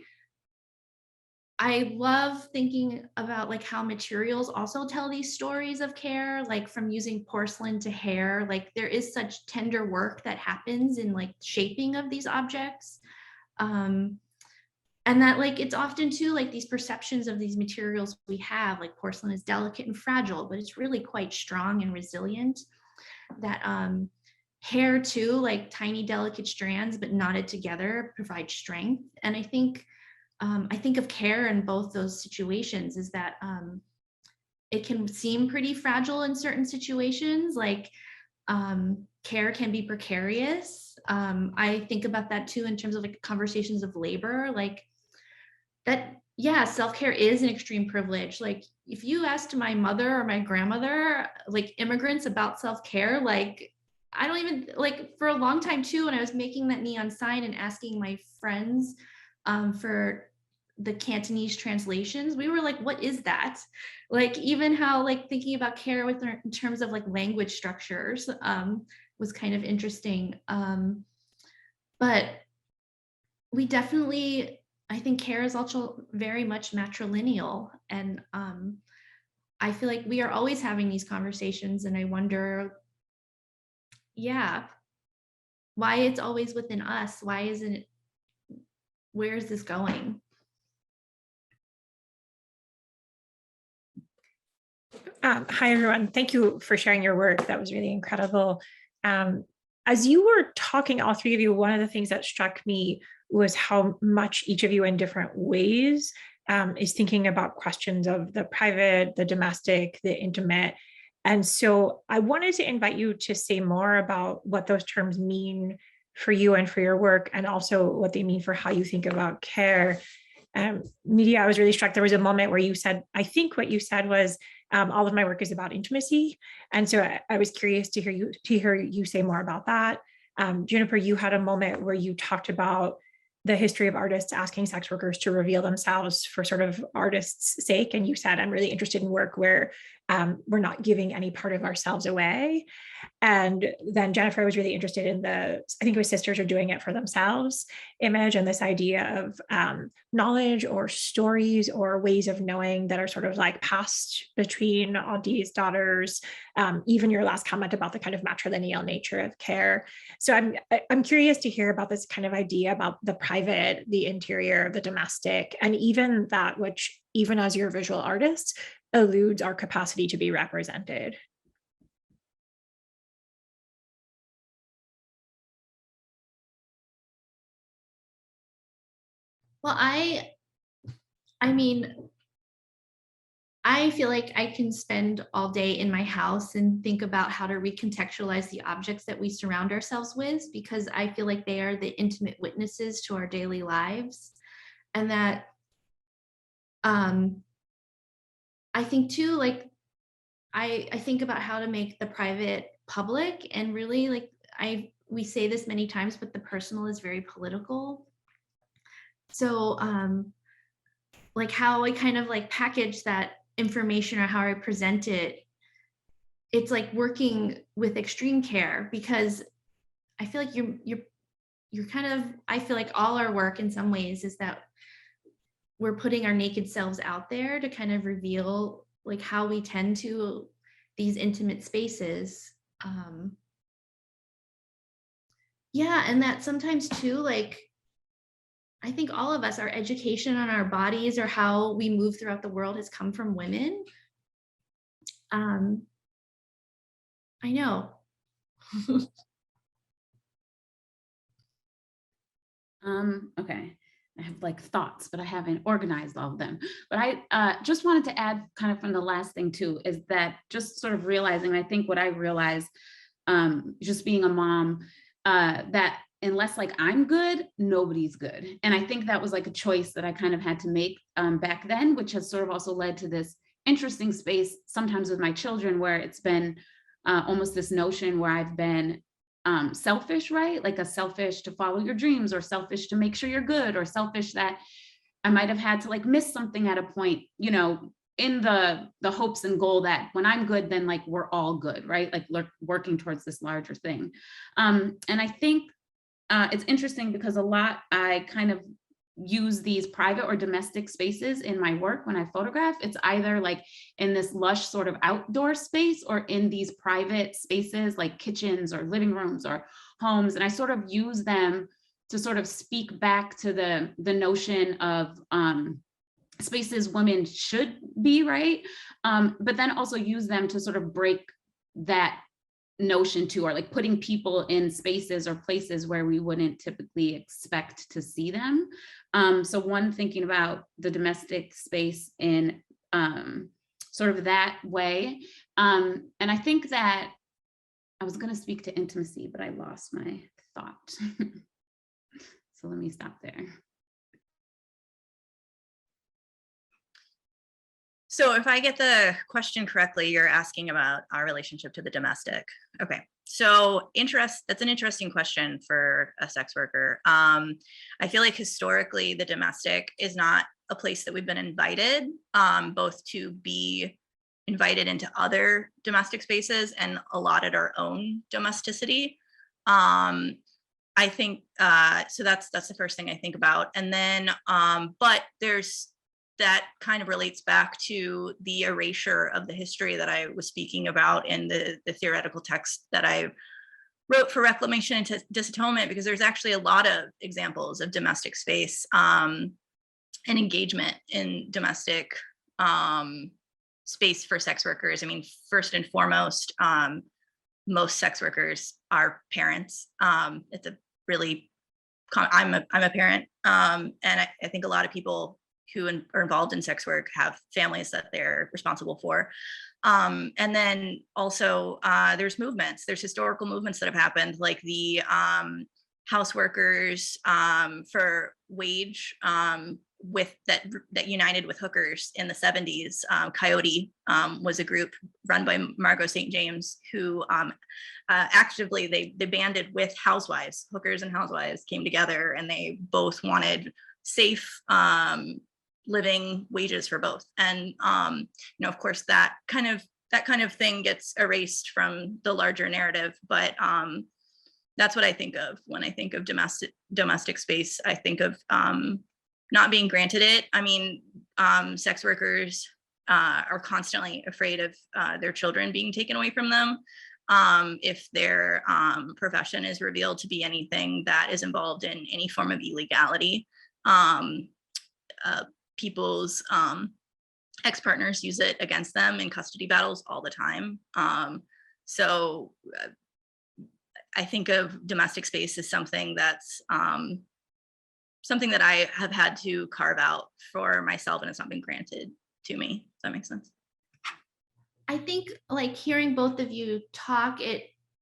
I love thinking about like how materials also tell these stories of care, like from using porcelain to hair, like there is such tender work that happens in like shaping of these objects. And that like it's often too like these perceptions of these materials we have, like porcelain is delicate and fragile, but it's really quite strong and resilient. That hair too, like tiny delicate strands but knotted together, provide strength. And I think of care in both those situations is that it can seem pretty fragile in certain situations, like care can be precarious. I think about that too in terms of like conversations of labor, like that, yeah, self-care is an extreme privilege. Like if you asked my mother or my grandmother, like immigrants, about self-care, like I don't even, like for a long time too, when I was making that neon sign and asking my friends for the Cantonese translations, we were like, what is that? Like even how like thinking about care with in terms of like language structures was kind of interesting. But we definitely, I think care is also very much matrilineal. And I feel like we are always having these conversations, and I wonder, yeah, why it's always within us. Why isn't it, where is this going? Hi, everyone. Thank you for sharing your work. That was really incredible. As you were talking, all three of you, one of the things that struck me was how much each of you in different ways is thinking about questions of the private, the domestic, the intimate. And so I wanted to invite you to say more about what those terms mean for you and for your work, and also what they mean for how you think about care. Nydia, I was really struck. There was a moment where you said, I think what you said was, all of my work is about intimacy. And so I was curious to hear you say more about that. Juniper, you had a moment where you talked about the history of artists asking sex workers to reveal themselves for sort of artists' sake. And you said, I'm really interested in work where we're not giving any part of ourselves away. And then Jennifer was really interested in I think it was sisters are doing it for themselves image, and this idea of knowledge or stories or ways of knowing that are sort of like passed between aunties, daughters, even your last comment about the kind of matrilineal nature of care. So I'm curious to hear about this kind of idea about the private, the interior, the domestic, and even that which, even as your visual artists, eludes our capacity to be represented. Well, I mean, I feel like I can spend all day in my house and think about how to recontextualize the objects that we surround ourselves with, because I feel like they are the intimate witnesses to our daily lives. And that I think too, like, I think about how to make the private public, and really, like, we say this many times, but the personal is very political. So like how I kind of like package that information or how I present it, it's like working with extreme care, because I feel like you're kind of, I feel like all our work in some ways is that we're putting our naked selves out there to kind of reveal like how we tend to these intimate spaces. Yeah, and that sometimes too, like, I think all of us, our education on our bodies or how we move throughout the world has come from women. I know. Okay, I have like thoughts, but I haven't organized all of them. But I just wanted to add kind of from the last thing too, is that just sort of realizing, I think what I realized just being a mom, that unless like I'm good, nobody's good. And I think that was like a choice that I kind of had to make back then, which has sort of also led to this interesting space sometimes with my children, where it's been almost this notion where I've been selfish, right? Like a selfish to follow your dreams, or selfish to make sure you're good, or selfish that I might have had to like miss something at a point, you know, in the hopes and goal that when I'm good, then like we're all good, right? Like working towards this larger thing. And I think it's interesting because a lot I kind of use these private or domestic spaces in my work when I photograph. It's either like in this lush sort of outdoor space, or in these private spaces like kitchens or living rooms or homes. And I sort of use them to sort of speak back to the notion of spaces women should be, right? But then also use them to sort of break that notion too, or like putting people in spaces or places where we wouldn't typically expect to see them. So one, thinking about the domestic space in sort of that way. And I think that I was going to speak to intimacy, but I lost my thought. So let me stop there. So if I get the question correctly, you're asking about our relationship to the domestic. Okay, so that's an interesting question for a sex worker. I feel like historically the domestic is not a place that we've been invited, both to be invited into other domestic spaces and allotted our own domesticity. I think, so that's the first thing I think about. And then, but that kind of relates back to the erasure of the history that I was speaking about in the theoretical text that I wrote for Reclamation and Disatonement, because there's actually a lot of examples of domestic space and engagement in domestic space for sex workers. I mean, first and foremost, most sex workers are parents. It's a really, I'm a parent, and I think a lot of people who are involved in sex work have families that they're responsible for. And then also there's historical movements that have happened, like the house workers for wage that united with hookers in the 70s. Coyote was a group run by Margot St. James, who actively, they banded with housewives. Hookers and housewives came together, and they both wanted safe living wages for both. And you know, of course, that kind of thing gets erased from the larger narrative. But that's what I think of when I think of domestic space. I think of not being granted it. I mean, sex workers are constantly afraid of their children being taken away from them if their profession is revealed to be anything that is involved in any form of illegality. People's ex-partners use it against them in custody battles all the time. So I think of domestic space as something that's something that I have had to carve out for myself, and it's not been granted to me. Does that make sense? I think like hearing both of you talk,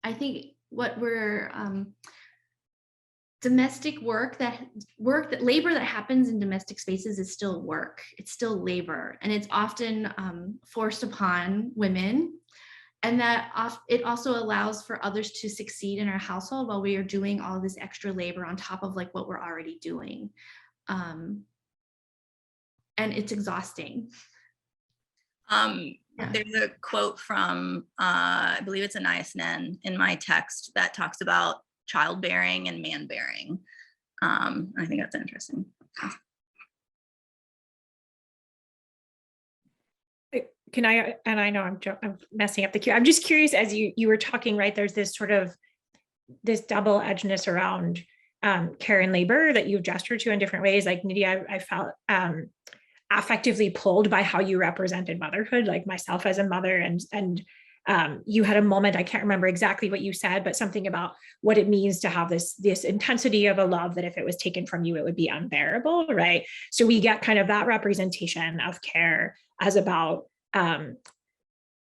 I think what we're domestic work that labor that happens in domestic spaces is still work. It's still labor, and it's often forced upon women. And that it also allows for others to succeed in our household while we are doing all this extra labor on top of like what we're already doing. And it's exhausting. There's a quote from, I believe it's Anais Nen in my text that talks about childbearing and man-bearing. I think that's interesting. Can I, and I know I'm messing up the queue. I'm just curious, as you were talking, right, there's this sort of this double-edgedness around care and labor that you've gestured to in different ways. Like Nydia, I felt affectively pulled by how you represented motherhood, like myself as a mother, and you had a moment, I can't remember exactly what you said, but something about what it means to have this intensity of a love that if it was taken from you, it would be unbearable, right? So we get kind of that representation of care as about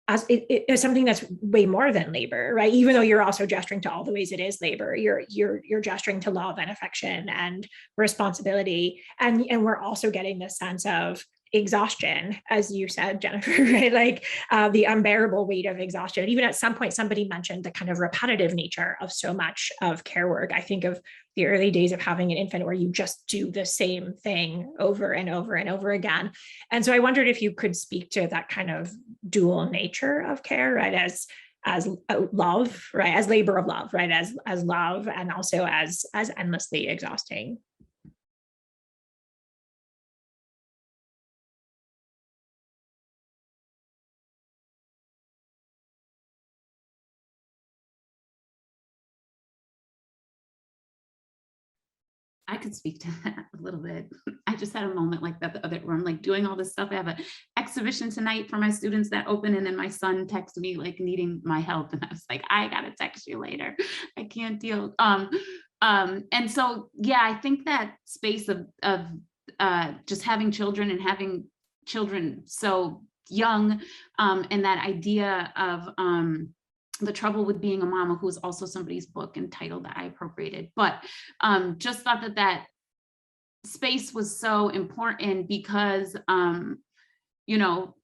as it is something that's way more than labor, right? Even though you're also gesturing to all the ways it is labor, you're gesturing to love and affection and responsibility, and we're also getting this sense of exhaustion, as you said, Jennifer, right? Like the unbearable weight of exhaustion. And even at some point, somebody mentioned the kind of repetitive nature of so much of care work. I think of the early days of having an infant where you just do the same thing over and over and over again. And so I wondered if you could speak to that kind of dual nature of care, right? As love, right? As labor of love, right? As love, and also as endlessly exhausting. I could speak to that a little bit. I just had a moment like that the other where I'm like doing all this stuff. I have an exhibition tonight for my students that open, and then my son texted me like needing my help, and I was like, I gotta text you later. I can't deal. And so yeah, I think that space of just having children and having children so young, and that idea of The Trouble with Being a Mama, who is also somebody's book and title that I appropriated, but just thought that space was so important because, you know,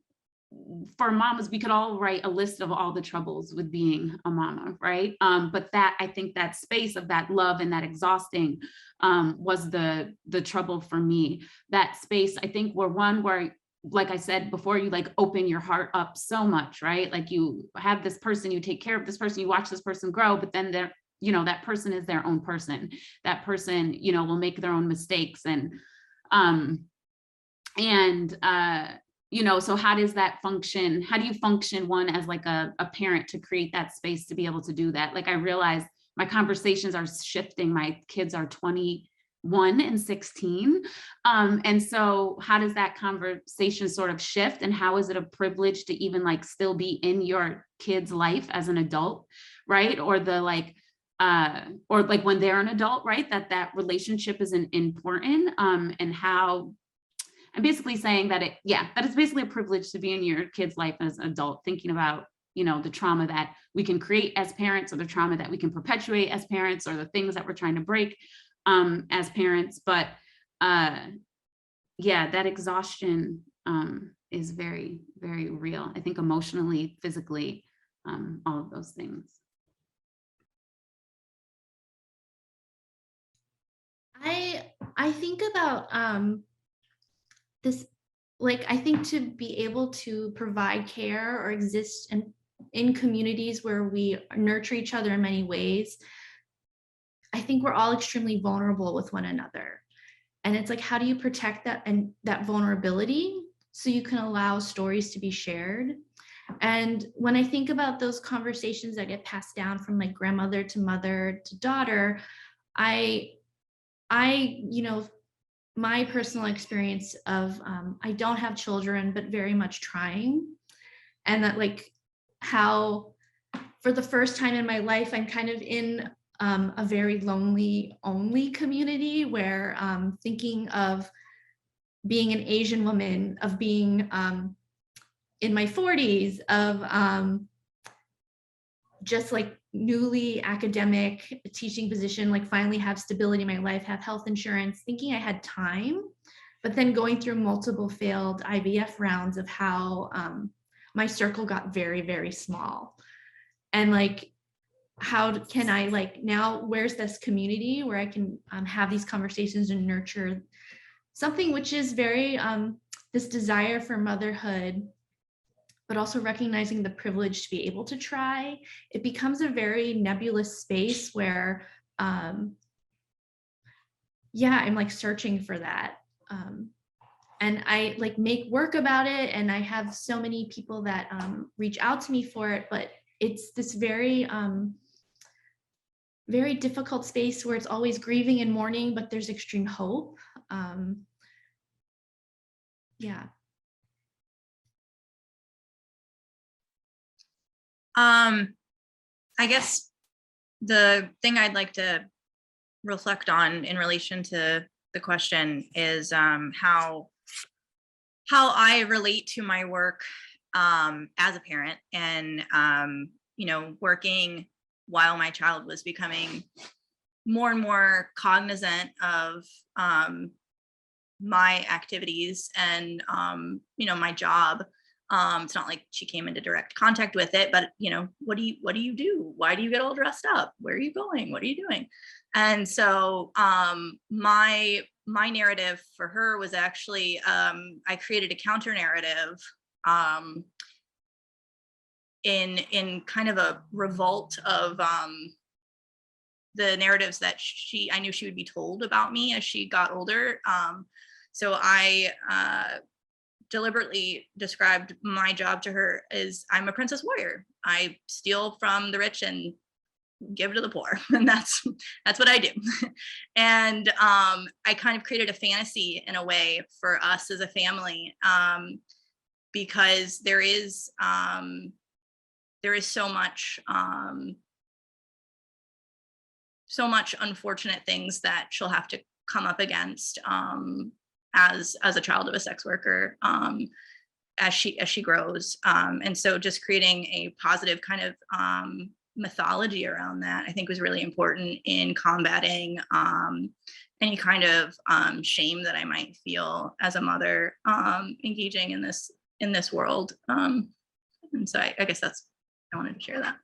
for mamas, we could all write a list of all the troubles with being a mama, right? But that, I think that space of that love and that exhausting was the trouble for me. That space, I think, where like I said before, you like open your heart up so much, right? Like you have this person, you take care of this person, you watch this person grow, but then they're, you know, that person is their own person. That person, you know, will make their own mistakes. And you know, so how does that function? How do you function, one, as like a parent to create that space to be able to do that? Like I realized my conversations are shifting. My kids are 21 and 16. And so how does that conversation sort of shift, and how is it a privilege to even like still be in your kid's life as an adult, right? Or the like, or like when they're an adult, right? That relationship is important, and how I'm basically saying that that it's basically a privilege to be in your kid's life as an adult, thinking about, you know, the trauma that we can create as parents, or the trauma that we can perpetuate as parents, or the things that we're trying to break as parents. But yeah, that exhaustion is very, very real. I think emotionally, physically, all of those things. I think about this, like, I think to be able to provide care or exist in communities where we nurture each other in many ways, I think we're all extremely vulnerable with one another. And it's like, how do you protect that and that vulnerability so you can allow stories to be shared? And when I think about those conversations that get passed down from like grandmother to mother to daughter, I you know, my personal experience of I don't have children, but very much trying, and that like how for the first time in my life, I'm kind of in a very lonely only community where thinking of being an Asian woman, of being in my 40s, of just like newly academic teaching position, like finally have stability in my life, have health insurance, thinking I had time, but then going through multiple failed IVF rounds of how my circle got very, very small. And like, how can I like now, where's this community where I can have these conversations and nurture something which is very, this desire for motherhood, but also recognizing the privilege to be able to try. It becomes a very nebulous space where, yeah, I'm like searching for that. And I like make work about it, and I have so many people that reach out to me for it, but it's this very, very difficult space where it's always grieving and mourning, but there's extreme hope. Yeah. I guess the thing I'd like to reflect on in relation to the question is how I relate to my work as a parent, and you know, working while my child was becoming more and more cognizant of my activities and you know, my job. It's not like she came into direct contact with it, but you know, what do you do? Why do you get all dressed up? Where are you going? What are you doing? And so my narrative for her was actually, I created a counter narrative in kind of a revolt of the narratives that I knew she would be told about me as she got older. So I deliberately described my job to her as, I'm a princess warrior. I steal from the rich and give to the poor, and that's what I do. And I kind of created a fantasy in a way for us as a family, because there is so much unfortunate things that she'll have to come up against as a child of a sex worker, as she grows. And so just creating a positive kind of mythology around that, I think, was really important in combating any kind of shame that I might feel as a mother engaging in this world. And so I guess I wanted to share that.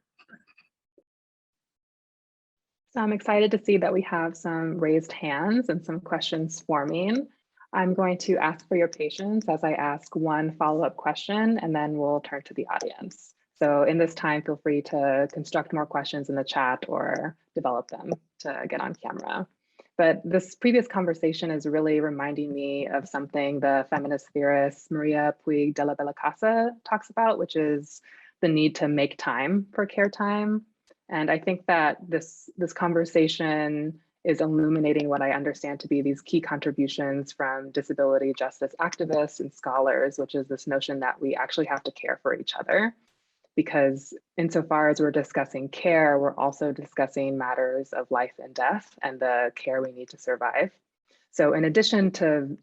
So I'm excited to see that we have some raised hands and some questions forming. I'm going to ask for your patience as I ask one follow-up question, and then we'll turn to the audience. So in this time, feel free to construct more questions in the chat or develop them to get on camera. But this previous conversation is really reminding me of something the feminist theorist Maria Puig de la Bellacasa talks about, which is the need to make time for care time. And I think that this conversation is illuminating what I understand to be these key contributions from disability justice activists and scholars, which is this notion that we actually have to care for each other. Because insofar as we're discussing care, we're also discussing matters of life and death and the care we need to survive. So in addition to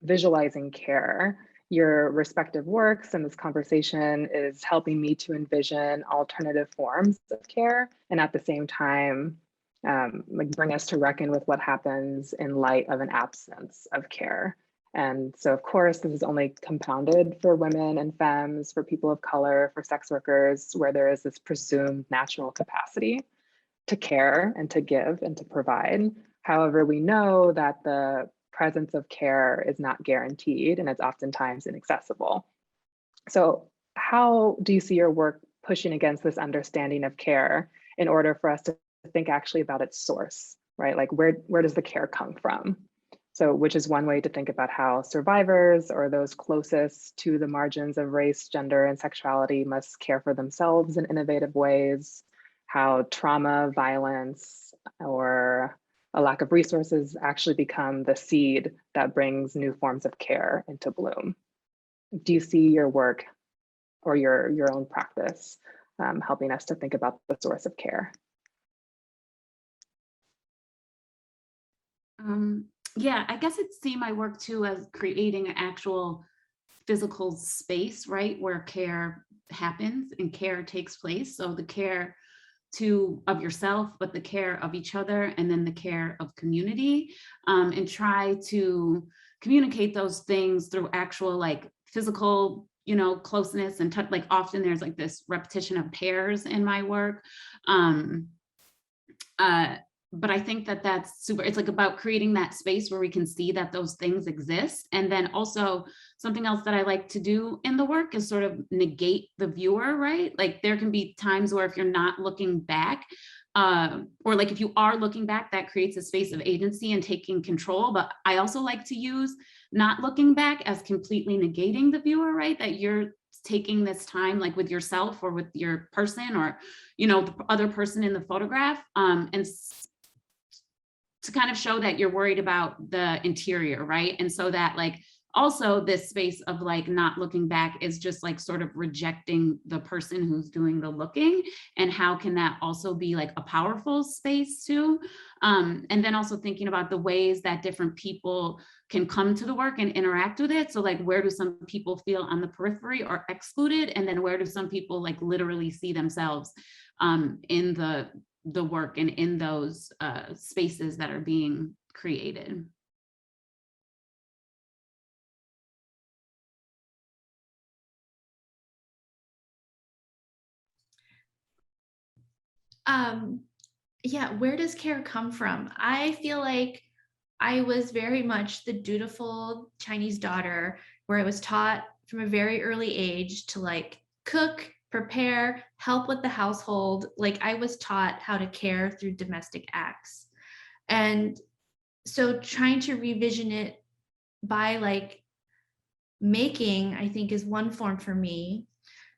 visualizing care, your respective works and this conversation is helping me to envision alternative forms of care, and at the same time, like bring us to reckon with what happens in light of an absence of care. And so, of course, this is only compounded for women and femmes, for people of color, for sex workers, where there is this presumed natural capacity to care and to give and to provide. However, we know that the presence of care is not guaranteed, and it's oftentimes inaccessible. So how do you see your work pushing against this understanding of care in order for us to think actually about its source, right? Like where does the care come from? So which is one way to think about how survivors or those closest to the margins of race, gender, and sexuality must care for themselves in innovative ways, how trauma, violence, or a lack of resources actually become the seed that brings new forms of care into bloom. Do you see your work or your own practice helping us to think about the source of care? Yeah, I guess it's see my work too as creating an actual physical space, right, where care happens and care takes place. So the care of yourself, but the care of each other, and then the care of community, and try to communicate those things through actual like physical, you know, closeness and touch. Like often there's like this repetition of pairs in my work. But I think that that's super, it's like about creating that space where we can see that those things exist. And then also something else that I like to do in the work is sort of negate the viewer, right? Like there can be times where if you're not looking back, or like if you are looking back, that creates a space of agency and taking control. But I also like to use not looking back as completely negating the viewer, right? That you're taking this time like with yourself or with your person or, you know, the other person in the photograph, and to kind of show that you're worried about the interior, right? And so that like also this space of like not looking back is just like sort of rejecting the person who's doing the looking, and how can that also be like a powerful space too? And then also thinking about the ways that different people can come to the work and interact with it. So like where do some people feel on the periphery or excluded, and then where do some people like literally see themselves in the work and in those spaces that are being created. Yeah, where does care come from? I feel like I was very much the dutiful Chinese daughter where I was taught from a very early age to like cook, prepare, help with the household. Like I was taught how to care through domestic acts. And so trying to revision it by like making, I think is one form for me.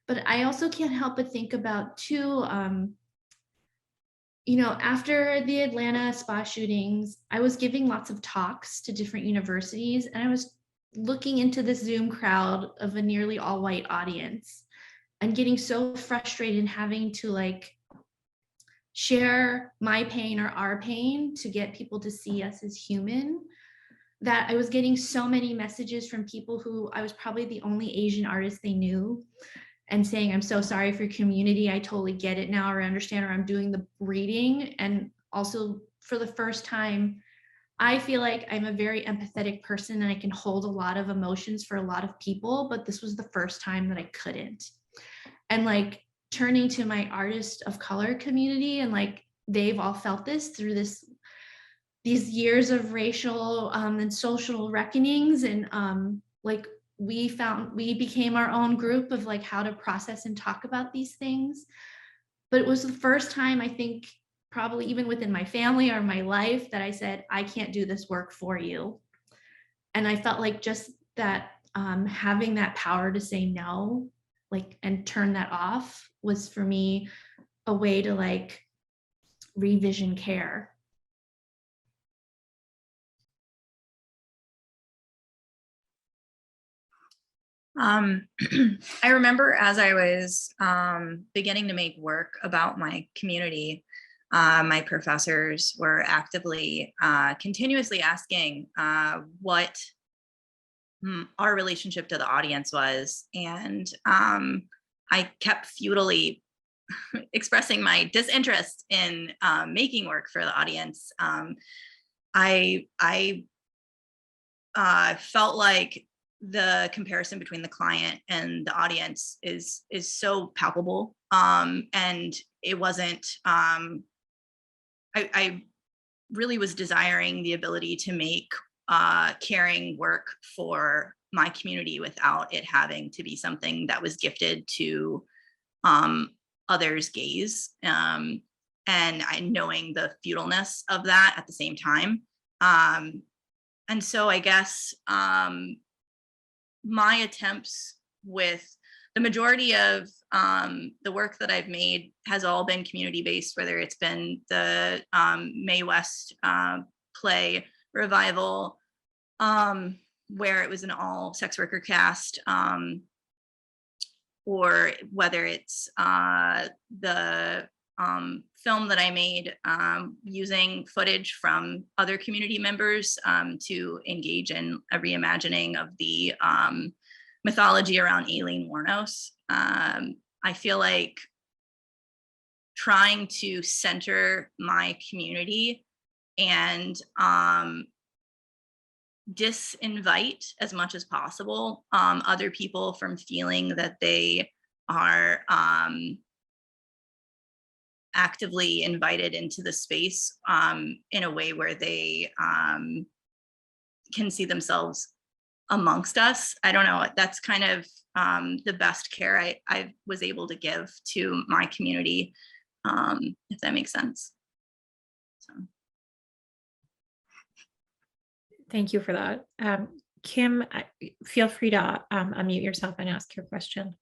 But I also can't help but think about too, you know, after the Atlanta spa shootings, I was giving lots of talks to different universities, and I was looking into this Zoom crowd of a nearly all white audience and getting so frustrated and having to like share my pain or our pain to get people to see us as human, that I was getting so many messages from people who I was probably the only Asian artist they knew, and saying, I'm so sorry for your community. I totally get it now, or understand, or I'm doing the reading. And also for the first time, I feel like I'm a very empathetic person and I can hold a lot of emotions for a lot of people, but this was the first time that I couldn't. And like turning to my artist of color community, and like they've all felt this through these years of racial and social reckonings, and like we became our own group of like how to process and talk about these things. But it was the first time, I think, probably even within my family or my life, that I said, I can't do this work for you. And I felt like just that having that power to say no, like, and turn that off was for me a way to like revision care. I remember as I was beginning to make work about my community, my professors were actively, continuously asking what our relationship to the audience was. And I kept futilely expressing my disinterest in making work for the audience. I felt like the comparison between the client and the audience is so palpable, and it wasn't. I really was desiring the ability to make caring work for my community without it having to be something that was gifted to others' gaze, and I knowing the futileness of that at the same time. And so I guess my attempts with the majority of the work that I've made has all been community-based, whether it's been the Mae West play revival, where it was an all sex worker cast, or whether it's the film that I made using footage from other community members to engage in a reimagining of the mythology around Aileen Wuornos. I feel like trying to center my community and disinvite as much as possible other people from feeling that they are actively invited into the space in a way where they can see themselves amongst us. I don't know, that's kind of the best care I was able to give to my community, if that makes sense. So. Thank you for that. Kim, feel free to unmute yourself and ask your question.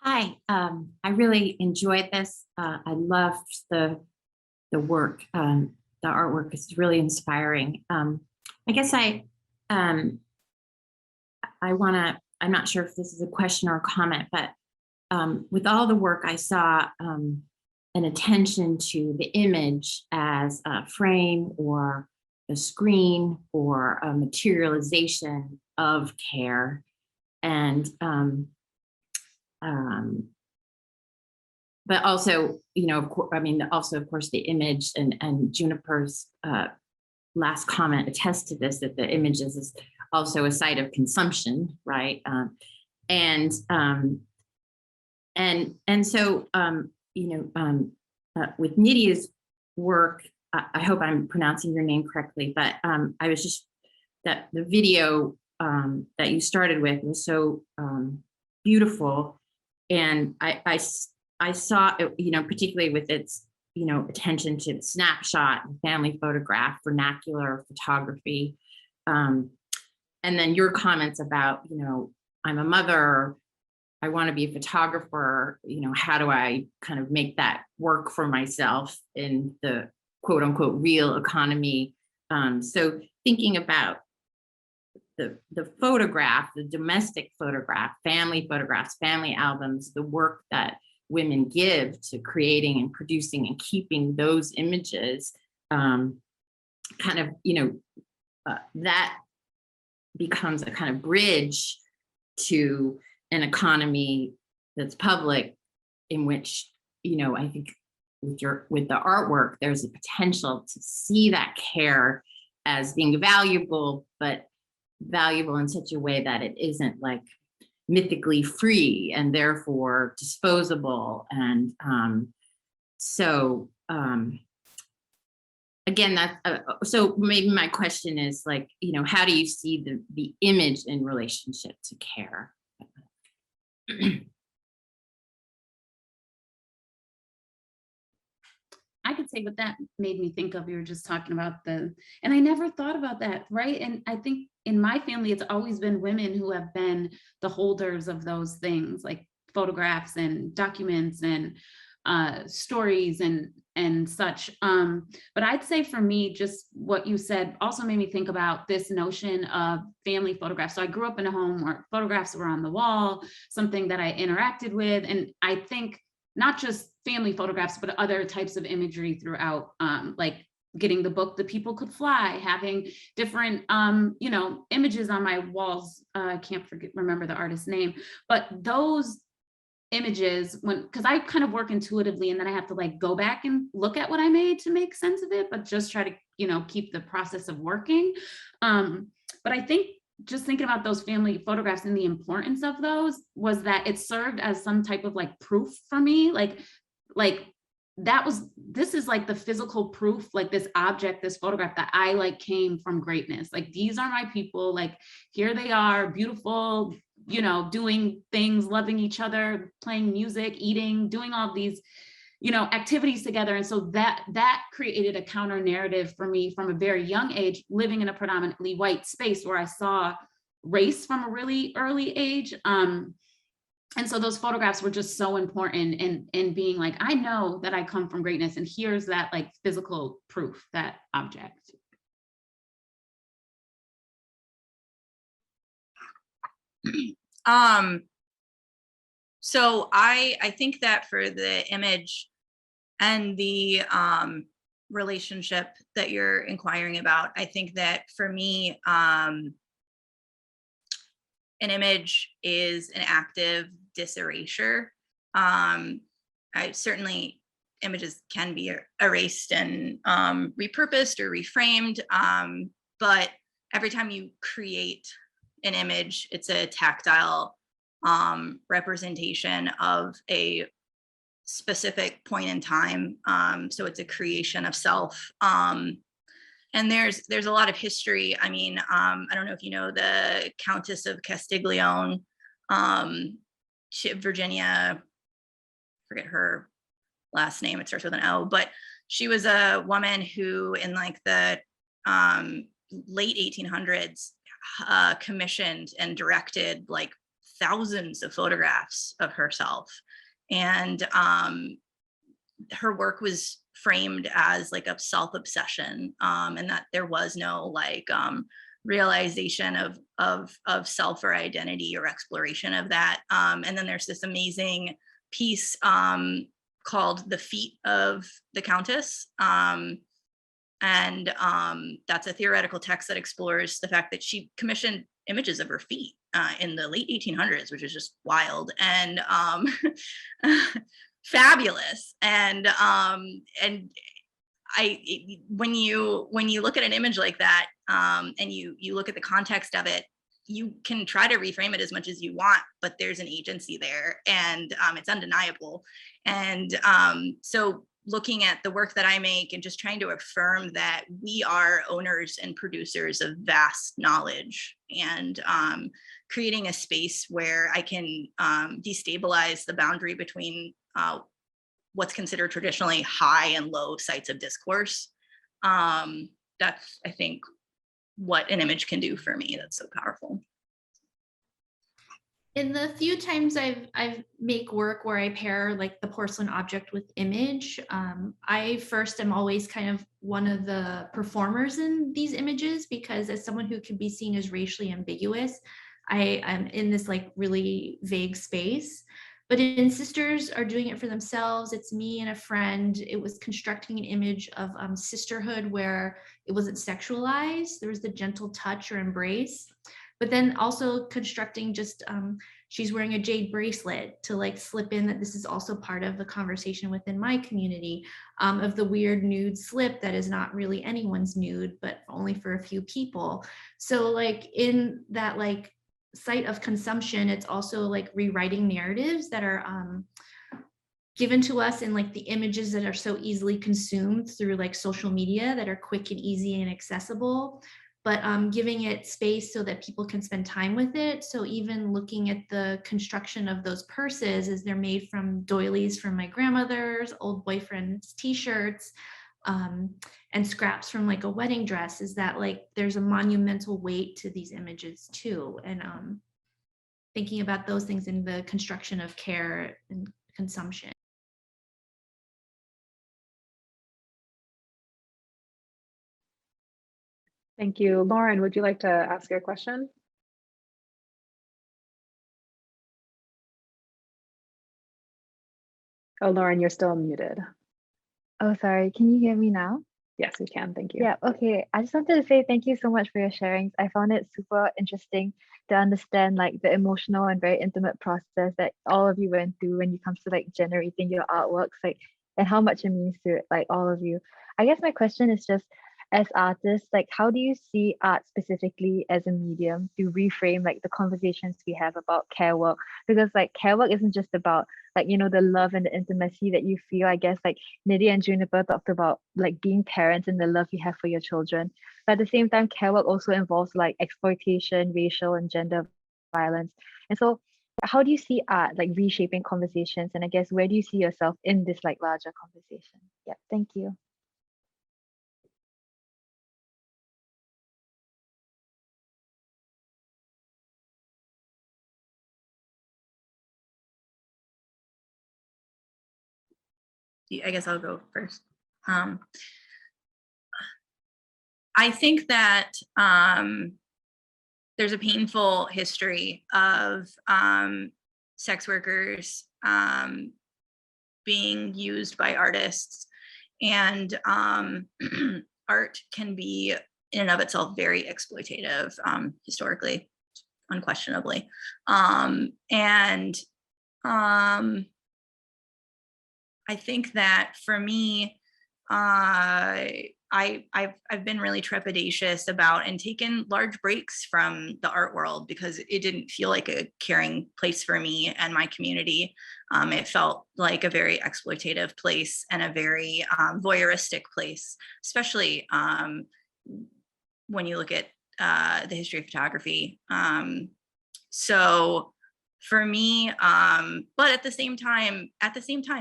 Hi, I really enjoyed this. I loved the work. The artwork is really inspiring. I guess I'm not sure if this is a question or a comment, but with all the work I saw an attention to the image as a frame or a screen or a materialization of care. And but also, you know, of course, the image and Juniper's last comment attests to this, that the image is also a site of consumption, right? So, with Nydia's work, I hope I'm pronouncing your name correctly, but I was just, that the video that you started with was so beautiful. And I saw, particularly with its, attention to the snapshot, family photograph, vernacular photography. And then your comments about, I'm a mother, I want to be a photographer, how do I kind of make that work for myself in the quote unquote real economy? So thinking about the photograph, the domestic photograph, family photographs, family albums, the work that women give to creating and producing and keeping those images, that becomes a kind of bridge to an economy that's public, in which, I think with the artwork, there's a potential to see that care as being valuable, but valuable in such a way that it isn't like mythically free and therefore disposable. And again, so maybe my question is like, how do you see the image in relationship to care? I could say what that made me think of, you were just talking about and I never thought about that, right? And I think in my family, it's always been women who have been the holders of those things, like photographs and documents and stories and such. But I'd say for me, just what you said also made me think about this notion of family photographs. So I grew up in a home where photographs were on the wall, something that I interacted with. And I think not just family photographs, but other types of imagery throughout, like getting the book The People Could Fly, having different, images on my walls. I can't remember the artist's name, but those images, because I kind of work intuitively, and then I have to like go back and look at what I made to make sense of it, but just try to, keep the process of working. But I think just thinking about those family photographs and the importance of those was that it served as some type of like proof for me, like this is like the physical proof, like this object, this photograph, that I like came from greatness. Like, these are my people, like here they are, beautiful, doing things, loving each other, playing music, eating, doing all these, activities together. And so that created a counter narrative for me from a very young age, living in a predominantly white space where I saw race from a really early age. And so those photographs were just so important in being like, I know that I come from greatness, and here's that like physical proof, that object. So I think that for the image and the relationship that you're inquiring about, I think that for me, an image is an active diserasure. Certainly images can be erased and repurposed or reframed, but every time you create an image, it's a tactile representation of a specific point in time. So it's a creation of self. And there's a lot of history. I mean, I don't know if you know the Countess of Castiglione, Virginia, forget her last name, it starts with an O, but she was a woman who in like the late 1800s commissioned and directed like thousands of photographs of herself. And her work was framed as like a self-obsession, and that there was no like realization of self or identity or exploration of that. And then there's this amazing piece called The Feet of the Countess. And that's a theoretical text that explores the fact that she commissioned images of her feet in the late 1800s, which is just wild and fabulous. And when you look at an image like that, and you look at the context of it, you can try to reframe it as much as you want, but there's an agency there, and it's undeniable. And so looking at the work that I make and just trying to affirm that we are owners and producers of vast knowledge, and creating a space where I can destabilize the boundary between what's considered traditionally high and low sites of discourse. That's, I think, what an image can do for me. That's so powerful. In the few times I've make work where I pair like the porcelain object with image, I first am always kind of one of the performers in these images, because as someone who can be seen as racially ambiguous, I'm in this like really vague space. But in Sisters Are Doing It for Themselves, it's me and a friend. It was constructing an image of sisterhood where it wasn't sexualized. There was the gentle touch or embrace. But then also constructing just, she's wearing a jade bracelet to like slip in that this is also part of the conversation within my community, of the weird nude slip that is not really anyone's nude, but only for a few people. So like in that like site of consumption, it's also like rewriting narratives that are given to us in like the images that are so easily consumed through like social media that are quick and easy and accessible, but giving it space so that people can spend time with it. So even looking at the construction of those purses, as they're made from doilies from my grandmother's, old boyfriend's t-shirts, and scraps from like a wedding dress, is that like there's a monumental weight to these images too. And thinking about those things in the construction of care and consumption. Thank you. Lauren, would you like to ask your question? Oh, Lauren, you're still muted. Oh, sorry. Can you hear me now? Yes, we can. Thank you. Yeah, okay. I just wanted to say thank you so much for your sharings. I found it super interesting to understand like the emotional and very intimate process that all of you went through when it comes to like generating your artworks, like, and how much it means to like all of you. I guess my question is just, as artists, like how do you see art specifically as a medium to reframe like the conversations we have about care work? Because like care work isn't just about like, you know, the love and the intimacy that you feel. I guess like Nydia and Juniper talked about like being parents and the love you have for your children. But at the same time, care work also involves like exploitation, racial and gender violence. And so how do you see art like reshaping conversations? And I guess where do you see yourself in this like larger conversation? Yeah, thank you. I guess I'll go first. I think that there's a painful history of sex workers being used by artists, and art can be in and of itself very exploitative, historically, unquestionably. I think that for me, I've been really trepidatious about and taken large breaks from the art world because it didn't feel like a caring place for me and my community. It felt like a very exploitative place and a very voyeuristic place, especially when you look at the history of photography. So for me, but at the same time,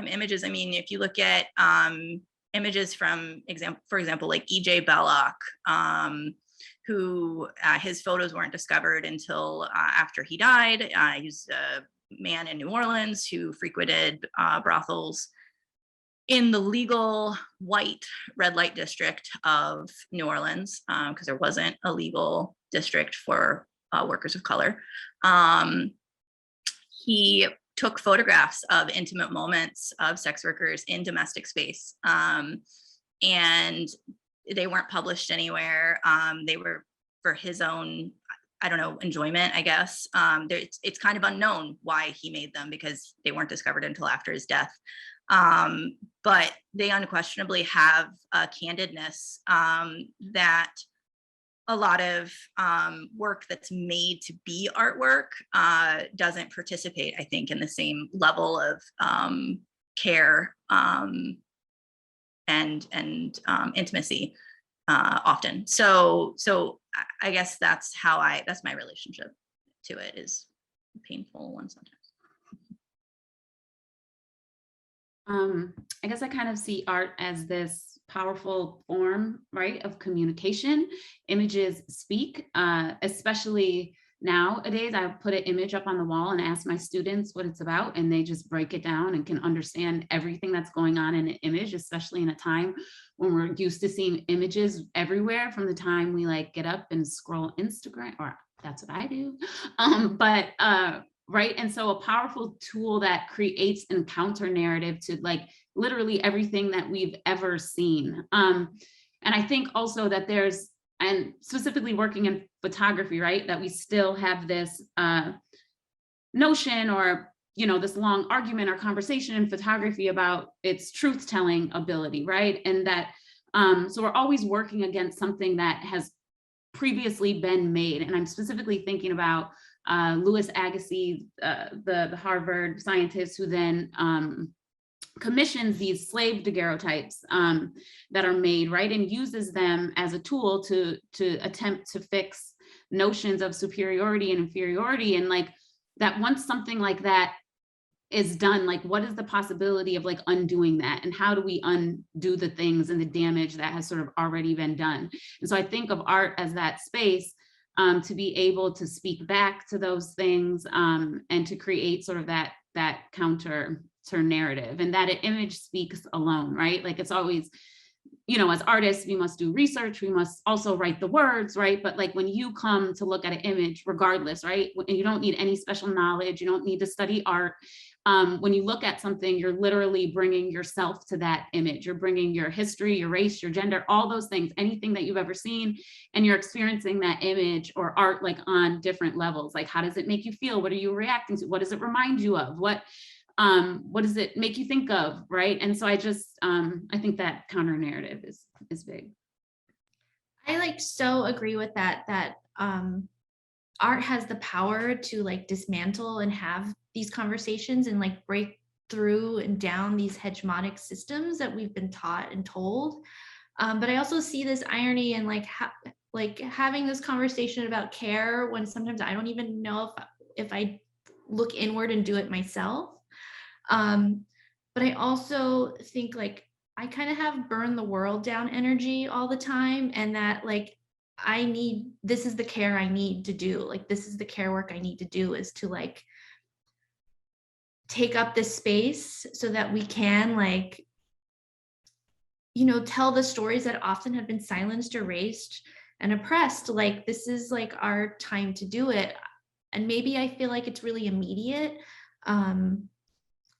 images, I mean, if you look at images from, for example, like E.J. Belloc, who his photos weren't discovered until after he died. He's a man in New Orleans who frequented brothels in the legal white red light district of New Orleans, because there wasn't a legal district for workers of color. He took photographs of intimate moments of sex workers in domestic space, and they weren't published anywhere. They were for his own, I don't know, enjoyment, I guess. It's kind of unknown why he made them because they weren't discovered until after his death. But they unquestionably have a candidness that a lot of work that's made to be artwork doesn't participate, I think, in the same level of care and intimacy often. So I guess that's my relationship to it, is a painful one sometimes. I guess I kind of see art as this powerful form, right, of communication. Images speak, especially nowadays. I put an image up on the wall and ask my students what it's about, and they just break it down and can understand everything that's going on in an image, especially in a time when we're used to seeing images everywhere from the time we like get up and scroll Instagram, or that's what I do. Right. And so a powerful tool that creates a counter narrative to like literally everything that we've ever seen. And I think also that there's, and specifically working in photography, right, that we still have this notion, or, you know, this long argument or conversation in photography about its truth telling ability, right? And that, so we're always working against something that has previously been made. And I'm specifically thinking about Louis Agassiz, the Harvard scientist who then commissions these slave daguerreotypes that are made, right, and uses them as a tool to attempt to fix notions of superiority and inferiority. And like that, once something like that is done, like what is the possibility of like undoing that, and how do we undo the things and the damage that has sort of already been done? And so I think of art as that space to be able to speak back to those things, and to create sort of that counter narrative, and that an image speaks alone, right? Like it's always, you know, as artists, we must do research, we must also write the words, right? But like when you come to look at an image, regardless, right? And you don't need any special knowledge, you don't need to study art. When you look at something, you're literally bringing yourself to that image. You're bringing your history, your race, your gender, all those things, anything that you've ever seen, and you're experiencing that image or art like on different levels. Like, how does it make you feel? What are you reacting to? What does it remind you of? What does it make you think of, right? And so I just, I think that counter narrative is big. I like so agree with that art has the power to like dismantle and have these conversations and like break through and down these hegemonic systems that we've been taught and told. But I also see this irony in like having this conversation about care when sometimes I don't even know if I look inward and do it myself. But I also think like I kind of have burn the world down energy all the time, and that like this is the care I need to do. Like this is the care work I need to do, is to like take up this space so that we can like, you know, tell the stories that often have been silenced, erased, and oppressed. Like this is like our time to do it. And maybe I feel like it's really immediate.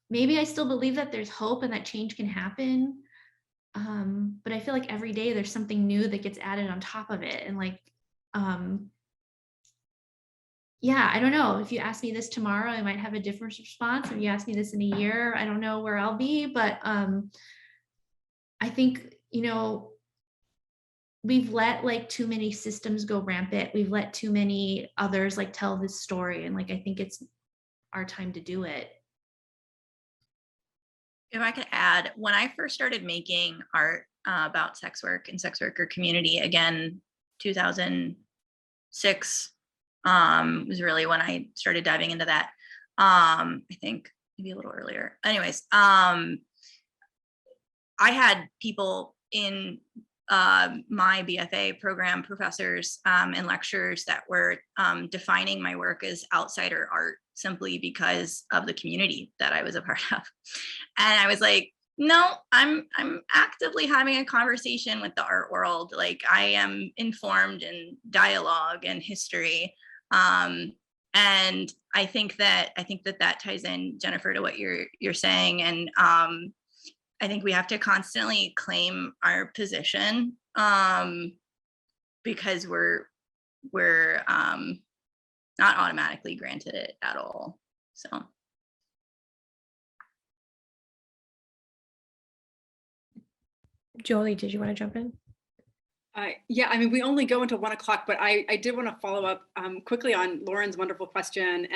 Maybe I still believe that there's hope and that change can happen. But I feel like every day there's something new that gets added on top of it. And like, yeah, I don't know. If you ask me this tomorrow, I might have a different response. If you ask me this in a year, I don't know where I'll be. But I think, we've let like too many systems go rampant. We've let too many others like tell this story. And like, I think it's our time to do it. If I could add, when I first started making art about sex work and sex worker community, again, 2006 was really when I started diving into that. I think maybe a little earlier. Anyways, I had people in my BFA program, professors and lecturers that were defining my work as outsider art simply because of the community that I was a part of. And I was like, no, I'm actively having a conversation with the art world. Like, I am informed in dialogue and history. And I think that ties in, Jennifer, to what you're saying. And I think we have to constantly claim our position because we're not automatically granted it at all. So. Jolie, did you want to jump in? Yeah, I mean, we only go until 1 o'clock, but I did want to follow up quickly on Lauren's wonderful question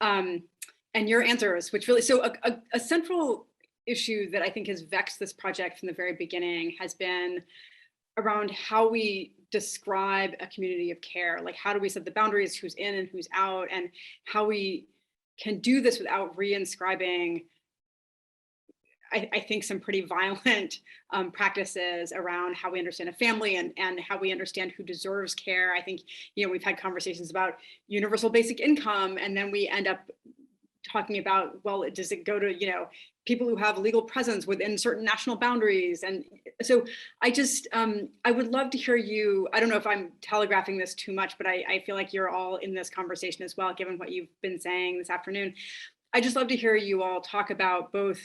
and your answers, which really, so a central issue that I think has vexed this project from the very beginning has been around how we describe a community of care. Like, how do we set the boundaries, who's in and who's out, and how we can do this without re-inscribing I think some pretty violent practices around how we understand a family and how we understand who deserves care. I think, we've had conversations about universal basic income, and then we end up talking about, well, does it go to, people who have legal presence within certain national boundaries? And so I just, I would love to hear you, I don't know if I'm telegraphing this too much, but I feel like you're all in this conversation as well, given what you've been saying this afternoon. I just love to hear you all talk about both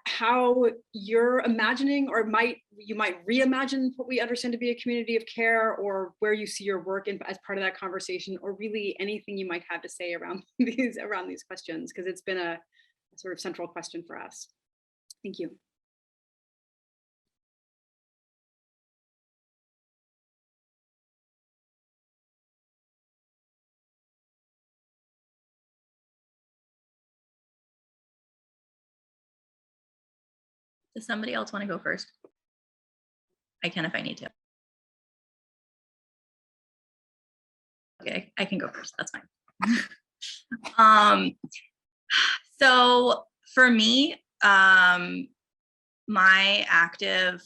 how you're imagining, or you might reimagine what we understand to be a community of care, or where you see your work as part of that conversation, or really anything you might have to say around these questions, because it's been a sort of central question for us. Thank you. Does somebody else want to go first? I can if I need to. Okay, I can go first. That's fine. So for me, my active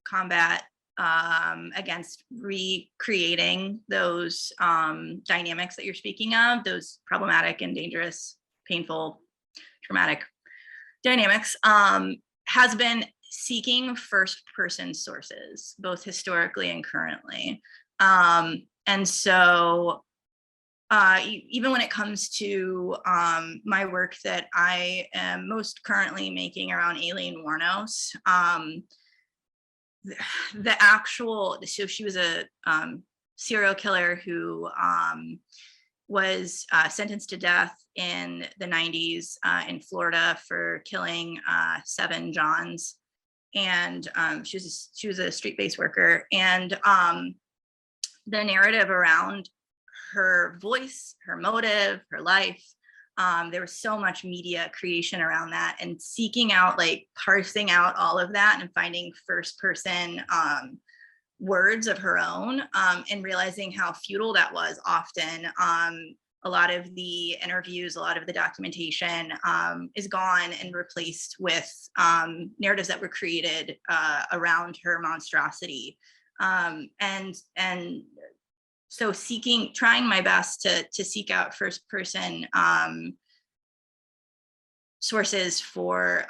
combat against recreating those dynamics that you're speaking of, those problematic and dangerous, painful, traumatic dynamics, has been seeking first-person sources, both historically and currently. And so even when it comes to my work that I am most currently making around Aileen Wuornos, so she was a serial killer who was sentenced to death in the 90s in Florida for killing 7 Johns. And she was a street-based worker. And the narrative around her voice, her motive, her life, there was so much media creation around that, and seeking out, like, parsing out all of that and finding first-person words of her own, and realizing how futile that was often. A lot of the interviews, a lot of the documentation is gone and replaced with narratives that were created around her monstrosity. And so trying my best to seek out first-person sources for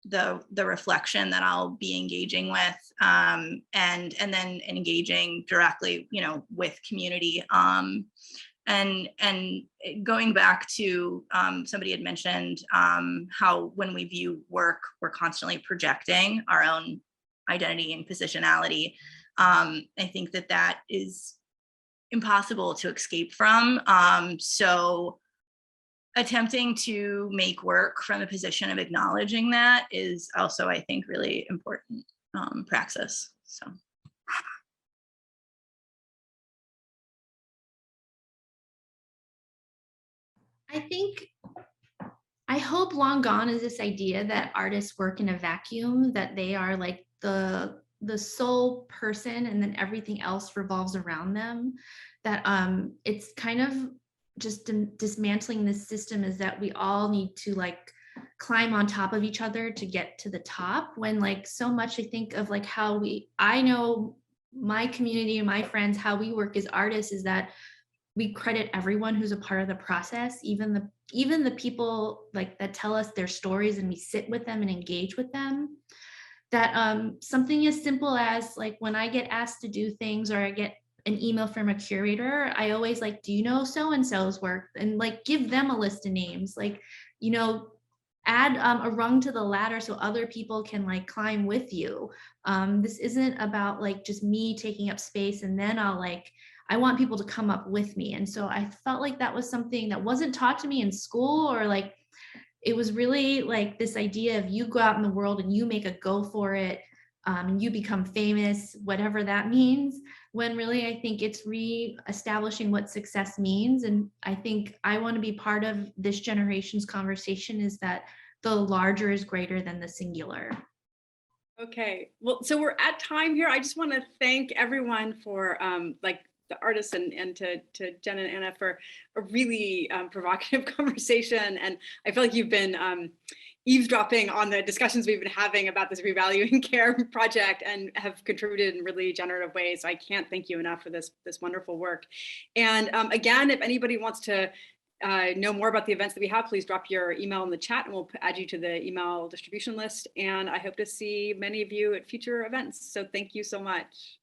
the reflection that I'll be engaging with, and then engaging directly, with community, And going back to somebody had mentioned how when we view work, we're constantly projecting our own identity and positionality. I think that is impossible to escape from. So attempting to make work from a position of acknowledging that is also, I think, really important praxis. So. I hope long gone is this idea that artists work in a vacuum, that they are like the sole person and then everything else revolves around them. That it's kind of just dismantling this system, is that we all need to like climb on top of each other to get to the top, when like so much I think of like how I know my community and my friends, how we work as artists is that we credit everyone who's a part of the process, even the people like that tell us their stories, and we sit with them and engage with them. That something as simple as like when I get asked to do things or I get an email from a curator, I always like, do you know so-and-so's work? And like give them a list of names, like, you know, add a rung to the ladder so other people can like climb with you. This isn't about like just me taking up space and then I want people to come up with me. And so I felt like that was something that wasn't taught to me in school, or like, it was really like this idea of you go out in the world and you make a go for it, and you become famous, whatever that means, when really I think it's re-establishing what success means. And I think I want to be part of this generation's conversation, is that the larger is greater than the singular. Okay, well, so we're at time here. I just want to thank everyone for like the artists and to Jen and Anna for a really provocative conversation. And I feel like you've been eavesdropping on the discussions we've been having about this Revaluing Care project and have contributed in really generative ways. So I can't thank you enough for this wonderful work. And again, if anybody wants to know more about the events that we have, please drop your email in the chat and we'll add you to the email distribution list. And I hope to see many of you at future events. So thank you so much.